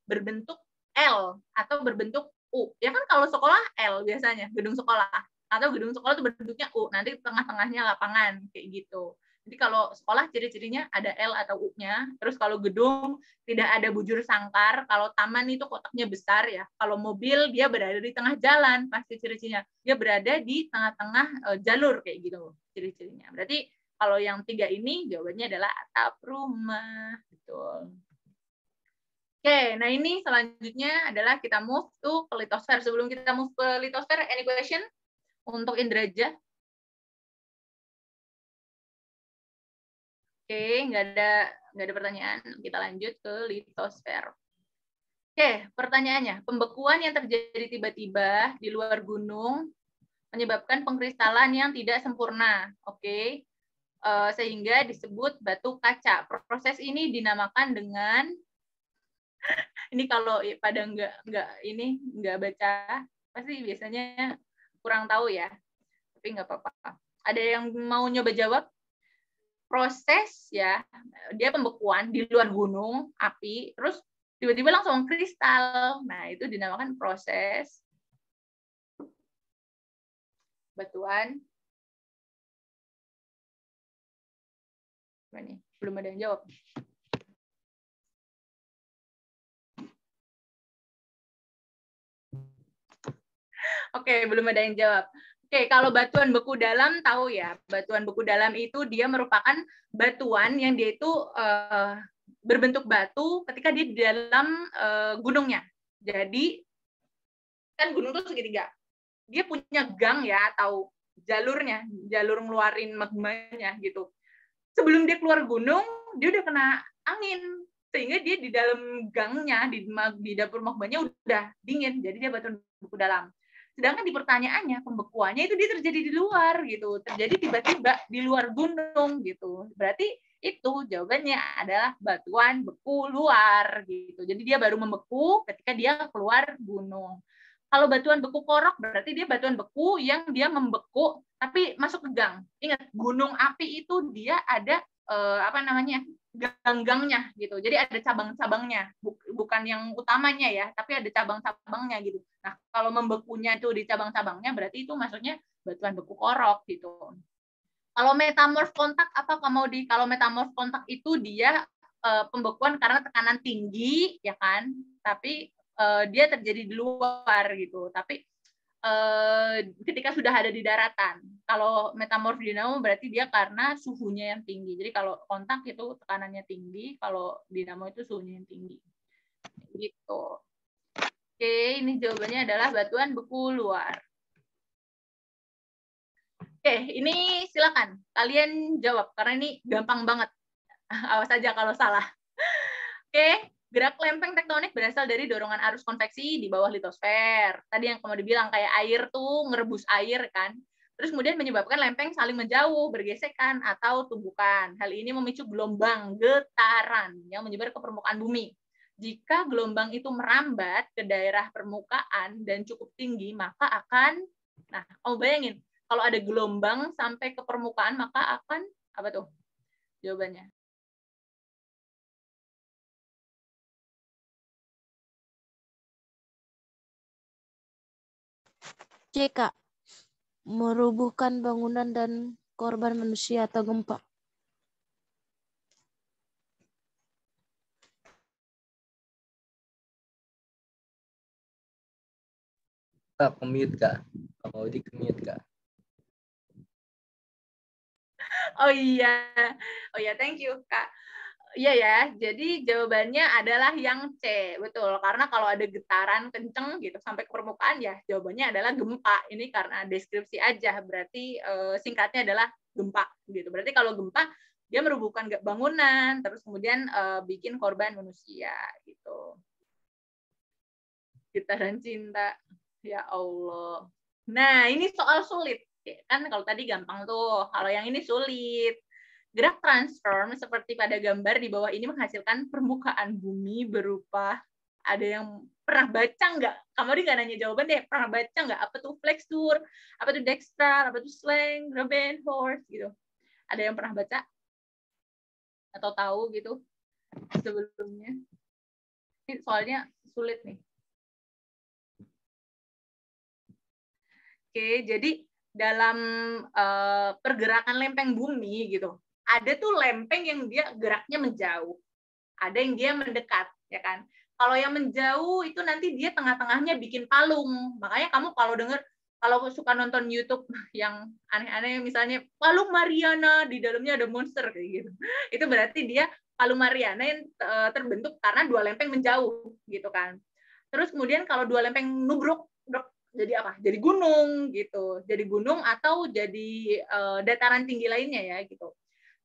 berbentuk L atau berbentuk U. Ya kan kalau sekolah L biasanya, gedung sekolah. Atau gedung sekolah itu bentuknya U, nanti tengah-tengahnya lapangan, kayak gitu. Jadi kalau sekolah ciri-cirinya ada L atau U-nya. Terus kalau gedung tidak ada bujur sangkar. Kalau taman itu kotaknya besar ya. Kalau mobil dia berada di tengah jalan, pasti ciri-cirinya. Dia berada di tengah-tengah jalur kayak gitu ciri-cirinya. Berarti kalau yang 3 ini jawabannya adalah atap rumah. Betul. Oke, nah ini selanjutnya adalah kita move to litosfer. Sebelum kita move ke litosfer, any question untuk Indraja? Oke, nggak ada pertanyaan. Kita lanjut ke litosfer. Oke, pertanyaannya, pembekuan yang terjadi tiba-tiba di luar gunung menyebabkan pengkristalan yang tidak sempurna. Oke, sehingga disebut batu kaca. Proses ini dinamakan dengan ini kalau pada nggak baca pasti biasanya kurang tahu ya, tapi nggak apa-apa. Ada yang mau nyoba jawab? Proses ya, dia pembekuan di luar gunung api, terus tiba-tiba langsung kristal. Nah itu dinamakan proses batuan. Nih, belum ada yang jawab. Oke, belum ada yang jawab. Oke, kalau batuan beku dalam tahu ya, batuan beku dalam itu dia merupakan batuan yang dia itu berbentuk batu ketika dia di dalam gunungnya. Jadi kan gunung itu segitiga. Dia punya gang ya atau jalurnya, jalur ngeluarin magmanya gitu. Sebelum dia keluar gunung, dia udah kena angin sehingga dia di dalam gangnya di dapur magmanya udah dingin. Jadi dia batuan beku dalam. Sedangkan di pertanyaannya, pembekuannya itu dia terjadi di luar gitu. Terjadi tiba-tiba di luar gunung gitu. Berarti itu jawabannya adalah batuan beku luar gitu. Jadi dia baru membeku ketika dia keluar gunung. Kalau batuan beku korok berarti dia batuan beku yang dia membeku tapi masuk ke gang. Ingat, gunung api itu dia ada gang-gangnya gitu. Jadi ada cabang-cabangnya, bukan yang utamanya ya, tapi ada cabang-cabangnya gitu. Nah, kalau membekunya itu di cabang-cabangnya berarti itu maksudnya batuan beku korok gitu. Kalau metamorf kontak apa kamu kalau metamorf kontak itu dia pembekuan karena tekanan tinggi ya kan, tapi dia terjadi di luar gitu. Tapi ketika sudah ada di daratan. Kalau metamorf dinamo berarti dia karena suhunya yang tinggi. Jadi kalau kontak itu tekanannya tinggi, kalau dinamo itu suhunya yang tinggi. Gitu. Oke, ini jawabannya adalah batuan beku luar. Oke, ini silakan kalian jawab karena ini gampang banget. Awas aja kalau salah. Oke, Gerak lempeng tektonik berasal dari dorongan arus konveksi di bawah litosfer. Tadi yang kamu dibilang kayak air tuh ngerebus air kan. Terus kemudian menyebabkan lempeng saling menjauh, bergesekan, atau tumbukan. Hal ini memicu gelombang getaran yang menyebar ke permukaan bumi. Jika gelombang itu merambat ke daerah permukaan dan cukup tinggi, maka akan, nah, kamu bayangin, kalau ada gelombang sampai ke permukaan, maka akan, apa tuh jawabannya? C, Kak. Merubuhkan bangunan dan korban manusia atau gempa. Kak, ke-mute Kak. Kak Maudi ke-mute Kak. Oh iya, thank you Kak. Iya ya, jadi jawabannya adalah yang C, betul. Karena kalau ada getaran kenceng gitu sampai ke permukaan ya jawabannya adalah gempa. Ini karena deskripsi aja, berarti singkatnya adalah gempa gitu. Berarti kalau gempa dia merubuhkan bangunan, terus kemudian bikin korban manusia gitu. Getaran cinta, ya Allah. Nah ini soal sulit kan, kalau tadi gampang tuh, kalau yang ini sulit. Gerak transform seperti pada gambar di bawah ini menghasilkan permukaan bumi berupa, ada yang pernah baca nggak? Kamu nggak nanya jawaban deh, pernah baca nggak? Apa tuh flexure, apa tuh dextral, apa tuh slang, graben, horse gitu. Ada yang pernah baca? Atau tahu gitu sebelumnya? Ini soalnya sulit nih. Oke, jadi dalam pergerakan lempeng bumi gitu, ada tuh lempeng yang dia geraknya menjauh, ada yang dia mendekat, ya kan? Kalau yang menjauh itu nanti dia tengah-tengahnya bikin palung. Makanya kamu kalau dengar, kalau suka nonton YouTube yang aneh-aneh, misalnya palung Mariana, di dalamnya ada monster kayak gitu. Itu berarti dia palung Mariana yang terbentuk karena dua lempeng menjauh, gitu kan. Terus kemudian kalau dua lempeng nubruk, jadi apa? Jadi gunung gitu. Jadi gunung atau jadi dataran tinggi lainnya ya gitu.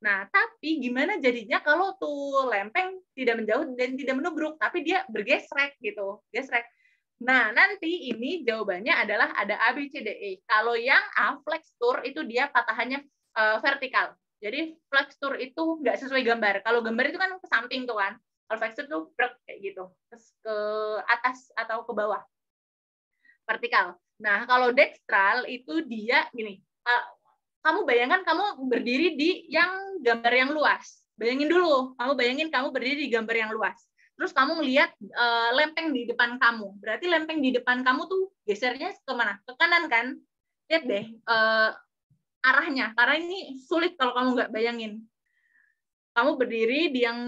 Nah, tapi gimana jadinya kalau tuh lempeng tidak menjauh dan tidak menubruk, tapi dia bergesrek gitu, gesrek. Nah, nanti ini jawabannya adalah ada A, B, C, D, E. Kalau yang A, flexure, itu dia patahannya vertikal. Jadi flexure itu nggak sesuai gambar. Kalau gambar itu kan ke samping tuh kan. Kalau flexure tuh kayak gitu, ke atas atau ke bawah, vertikal. Nah, kalau dextral itu dia gini, kamu bayangkan kamu berdiri di yang gambar yang luas. Bayangin dulu, kamu bayangin kamu berdiri di gambar yang luas. Terus kamu ngelihat lempeng di depan kamu. Berarti lempeng di depan kamu tuh gesernya ke mana? Ke kanan kan? Lihat deh arahnya. Karena ini sulit kalau kamu nggak bayangin. Kamu berdiri di yang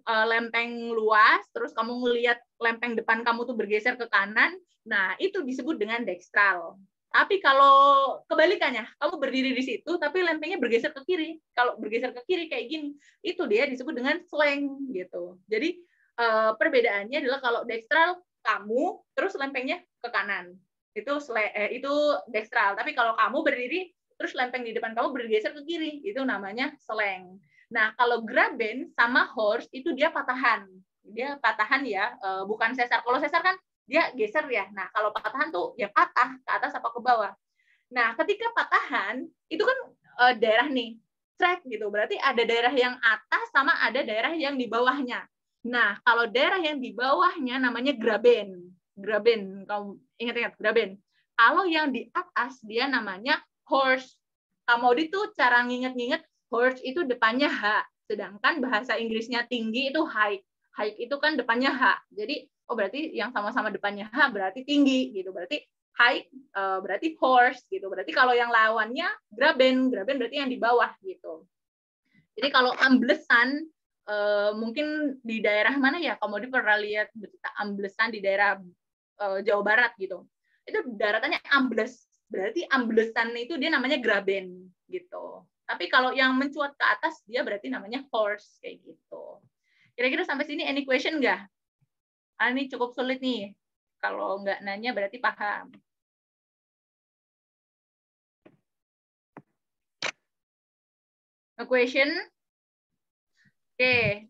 lempeng luas, terus kamu ngelihat lempeng depan kamu tuh bergeser ke kanan. Nah, itu disebut dengan dextral. Tapi kalau kebalikannya, kamu berdiri di situ, tapi lempengnya bergeser ke kiri. Kalau bergeser ke kiri kayak gini, itu dia disebut dengan slang gitu. Jadi perbedaannya adalah kalau dextral kamu, terus lempengnya ke kanan. Itu dextral. Tapi kalau kamu berdiri, terus lempeng di depan kamu bergeser ke kiri, itu namanya slang. Nah, kalau graben sama horse itu dia patahan. Dia patahan ya, bukan sesar. Kalau sesar kan dia geser ya. Nah, kalau patahan tuh ya patah ke atas apa ke bawah. Nah, ketika patahan itu kan daerah nih, track gitu. Berarti ada daerah yang atas sama ada daerah yang di bawahnya. Nah, kalau daerah yang di bawahnya namanya graben. Graben, kamu ingat-ingat graben. Kalau yang di atas dia namanya horse. Kamu itu cara nginget-nginget, horse itu depannya H, sedangkan bahasa Inggrisnya tinggi itu height. Height itu kan depannya H. Jadi, oh berarti yang sama-sama depannya H berarti tinggi gitu. Berarti height berarti horse gitu. Berarti kalau yang lawannya graben, graben berarti yang di bawah gitu. Jadi kalau amblesan mungkin di daerah mana ya? Kamu pernah lihat berita amblesan di daerah Jawa Barat gitu. Itu daratannya ambles. Berarti amblesan itu dia namanya graben gitu. Tapi kalau yang mencuat ke atas dia berarti namanya horse kayak gitu. Kira-kira sampai sini any question nggak? Ini cukup sulit nih. Kalau nggak nanya berarti paham. A question? Oke.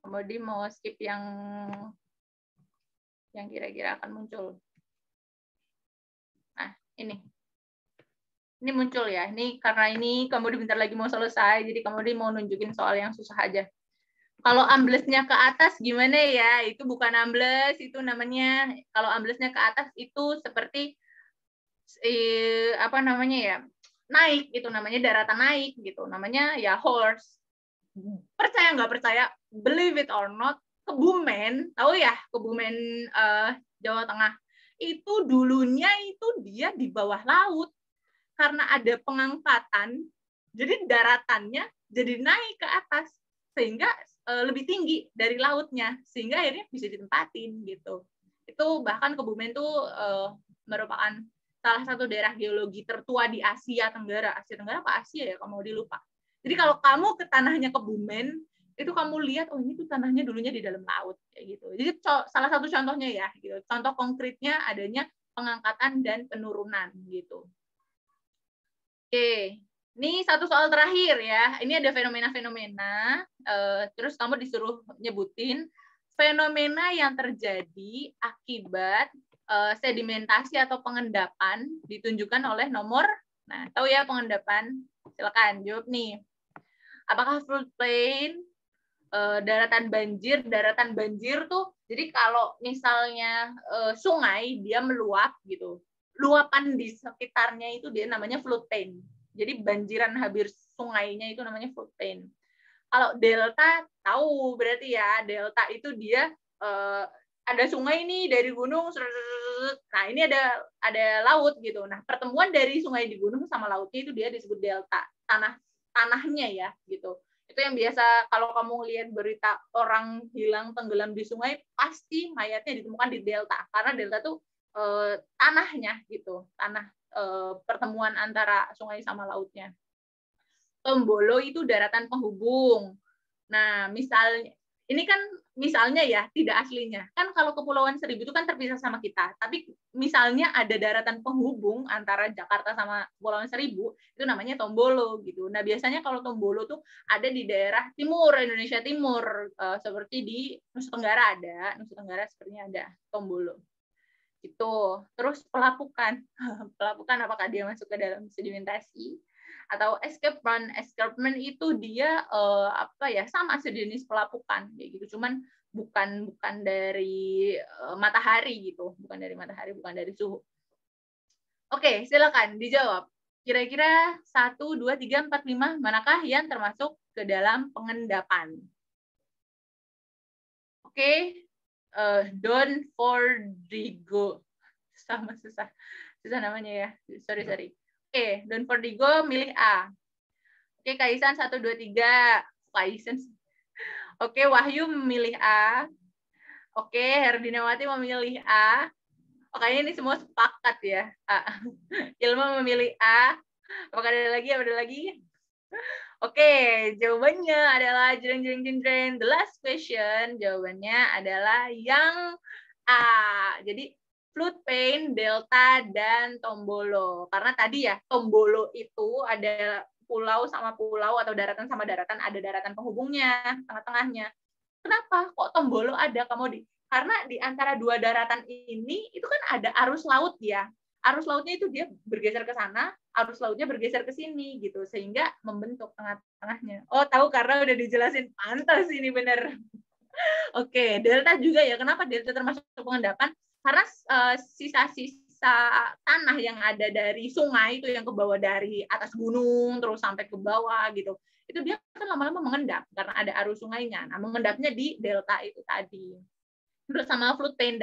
Kamodi mau skip yang kira-kira akan muncul. Nah, ini muncul ya. Ini karena ini Kamodi bentar lagi mau selesai, jadi Kamodi mau nunjukin soal yang susah aja. Kalau amblesnya ke atas gimana ya? Itu bukan ambles, itu namanya, kalau amblesnya ke atas itu seperti apa namanya ya? Naik, itu namanya daratan naik gitu. Namanya ya horse. Percaya nggak percaya, believe it or not, Kebumen, tahu ya Kebumen Jawa Tengah, itu dulunya itu dia di bawah laut karena ada pengangkatan, jadi daratannya jadi naik ke atas sehingga lebih tinggi dari lautnya sehingga akhirnya bisa ditempatin gitu. Itu bahkan Kebumen tuh merupakan salah satu daerah geologi tertua di Asia Tenggara. Asia Tenggara apa Asia ya, kamu dilupa. Jadi kalau kamu ke tanahnya Kebumen, itu kamu lihat, oh ini tuh tanahnya dulunya di dalam laut kayak gitu. Jadi salah satu contohnya ya, gitu. Contoh konkretnya adanya pengangkatan dan penurunan gitu. Oke, ini satu soal terakhir ya. Ini ada fenomena-fenomena. Terus kamu disuruh nyebutin fenomena yang terjadi akibat sedimentasi atau pengendapan ditunjukkan oleh nomor. Nah, tahu ya pengendapan? Silakan jawab nih. Apakah floodplain, daratan banjir? Daratan banjir tuh, jadi kalau misalnya sungai dia meluap gitu, luapan di sekitarnya itu dia namanya floodplain. Jadi banjiran habis sungainya itu namanya floodplain. Kalau delta tahu berarti ya, delta itu dia ada sungai nih dari gunung, nah ini ada laut gitu. Nah pertemuan dari sungai di gunung sama lautnya itu dia disebut delta, tanahnya ya gitu. Itu yang biasa kalau kamu lihat berita orang hilang tenggelam di sungai, pasti mayatnya ditemukan di delta, karena delta tuh tanahnya gitu, tanah pertemuan antara sungai sama lautnya. Tombolo itu daratan penghubung. Nah, misalnya ini kan misalnya ya, tidak aslinya. Kan kalau Kepulauan Seribu itu kan terpisah sama kita. Tapi misalnya ada daratan penghubung antara Jakarta sama Kepulauan Seribu, itu namanya Tombolo gitu. Nah, biasanya kalau Tombolo tuh ada di daerah timur, Indonesia Timur, seperti di Nusa Tenggara ada, Nusa Tenggara sepertinya ada Tombolo. Itu. Terus pelapukan. Pelapukan apakah dia masuk ke dalam sedimentasi? Atau escarpment itu dia apa ya, sama sejenis pelapukan kayak gitu, cuman bukan dari matahari gitu, bukan dari matahari, bukan dari suhu. Oke, silakan dijawab. Kira-kira 1, 2, 3, 4, 5 manakah yang termasuk ke dalam pengendapan? Oke, Don Fordigo, susah namanya ya, sorry. Oke, Don Fordigo milih A. Oke, Kaisan 1, 2, 3. Kaisan. Oke, Wahyu memilih A. Oke, Herdinawati memilih A. Oke, ini semua sepakat ya. A. Ilma memilih A. Apakah ada lagi? Oke, jawabannya adalah jreng. The last question, jawabannya adalah yang A. Jadi floodplain, delta, dan tombolo. Karena tadi ya, tombolo itu ada pulau sama pulau atau daratan sama daratan, ada daratan penghubungnya, tengah-tengahnya. Kenapa? Kok tombolo ada, Kamodi? Karena di antara dua daratan ini, itu kan ada arus laut ya. Arus lautnya itu dia bergeser ke sana, arus lautnya bergeser ke sini, gitu. Sehingga membentuk tengah-tengahnya. Oh, tahu karena udah dijelasin. Pantas ini bener. Oke, delta juga ya. Kenapa delta termasuk pengendapan? Karena sisa-sisa tanah yang ada dari sungai itu yang ke bawah dari atas gunung terus sampai ke bawah gitu, itu dia kan lama-lama mengendap karena ada arus sungainya. Nah, mengendapnya di delta itu tadi. Terus sama floodplain,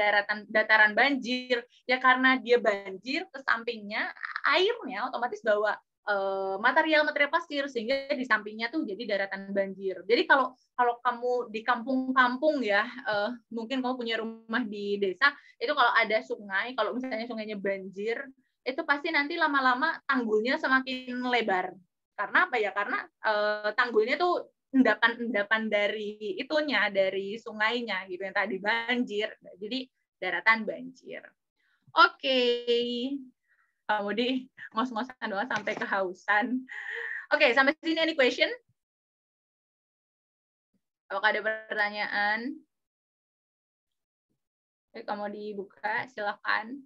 dataran banjir, ya karena dia banjir ke sampingnya airnya otomatis bawa material pasir sehingga di sampingnya tuh jadi daratan banjir. Jadi kalau kamu di kampung-kampung ya, mungkin kamu punya rumah di desa, itu kalau ada sungai, kalau misalnya sungainya banjir, itu pasti nanti lama-lama tanggulnya semakin lebar. Karena apa ya? Karena tanggulnya tuh endapan dari itunya, dari sungainya gitu yang tadi banjir. Jadi daratan banjir. Oke. Kamu di ngos-ngosan doang sampai kehausan. Oke, sampai sini any question? Apakah ada pertanyaan? Oke, kamu dibuka, silakan.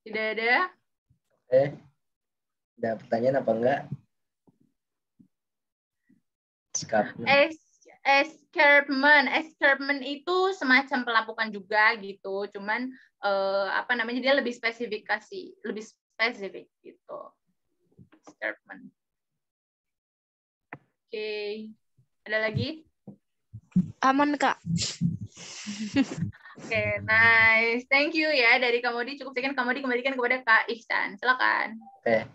Tidak ada? Oke. Ada pertanyaan apa enggak? Escarpment itu semacam pelapukan juga gitu, cuman dia lebih spesifik gitu. Escarpment. Oke. Ada lagi? Aman, Kak. Oke, nice. Thank you ya dari Kamodi. Cukup sekian, Kamodi kembalikan kepada Kak Ihsan. Silakan. Oke.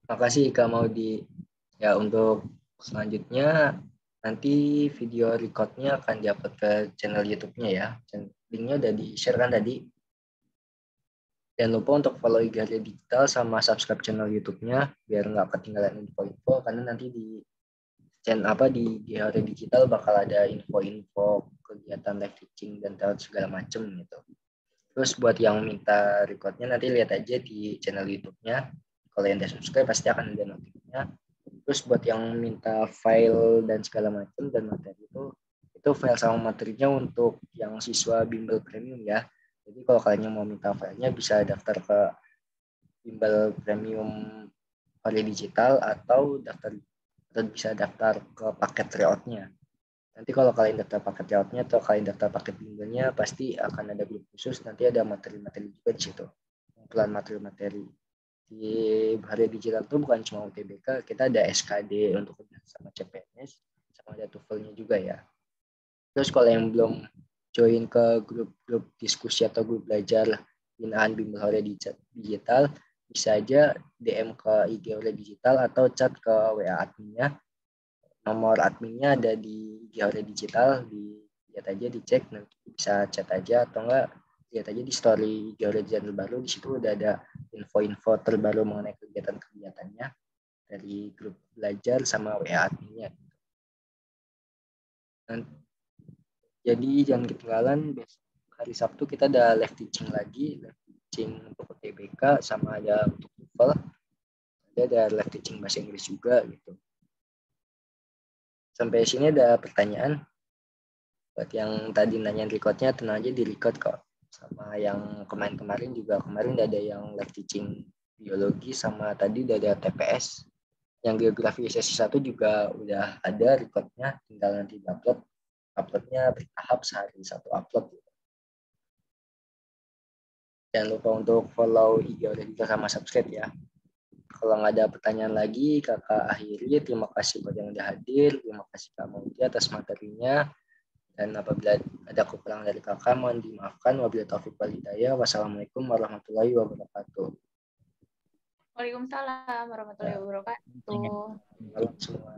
Makasih Kak Maudi. Ya, untuk selanjutnya nanti video recordnya akan diupload ke channel YouTube-nya ya. Linknya udah di-share kan tadi. Jangan lupa untuk follow IG Arya Digital sama subscribe channel YouTube-nya biar nggak ketinggalan info-info, karena nanti di di Arya Digital bakal ada info-info kegiatan live teaching dan segala macem gitu. Terus buat yang minta recordnya nanti lihat aja di channel YouTube-nya. Kalau yang udah subscribe pasti akan ada notifnya. Terus buat yang minta file dan segala macam dan materi itu file sama materinya untuk yang siswa bimbel premium ya. Jadi kalau kalian yang mau minta filenya bisa daftar ke bimbel premium Arya Digital atau bisa daftar ke paket layout-nya. Nanti kalau kalian daftar paket layout-nya atau kalian daftar paket bimbelnya pasti akan ada grup khusus, nanti ada materi-materi juga di situ. Kumpulan materi-materi. Di Arya Digital itu bukan cuma UTBK, kita ada SKD untuk kerja sama CPNS, sama ada TOEFL-nya juga ya. Terus kalau yang belum join ke grup-grup diskusi atau grup belajar binaan bimbel Arya Digital, bisa aja DM ke IG Arya Digital atau chat ke WA adminnya. Nomor adminnya ada di IG Arya Digital, lihat aja, dicek, nanti bisa chat aja atau enggak lihat aja di story IG Arya Digital baru. Di situ udah ada info-info terbaru mengenai kegiatan-kegiatannya dari grup belajar sama WA adminnya. Jadi jangan ketinggalan, besok hari Sabtu kita ada live teaching lagi, live teaching untuk UTBK sama ada untuk TOEFL. Ada live teaching bahasa Inggris juga gitu. Sampai sini ada pertanyaan? Buat yang tadi nanyain recordnya, tenang aja di record kok. Sama yang kemarin juga udah ada yang live teaching biologi sama tadi udah ada TPS. Yang geografi sesi 1 juga udah ada recordnya, tinggal nanti di-upload. Uploadnya bertahap, sehari 1 upload. Jangan lupa untuk follow IG Arya Digital sama subscribe ya. Kalau nggak ada pertanyaan lagi, kakak akhiri. Terima kasih buat yang udah hadir. Terima kasih Kak Maudi atas materinya. Dan apabila ada kekurangan dari kakak, mohon dimaafkan. Wabillahi taufiq wal hidayah. Wassalamualaikum warahmatullahi wabarakatuh. Waalaikumsalam warahmatullahi wabarakatuh. Selamat semua.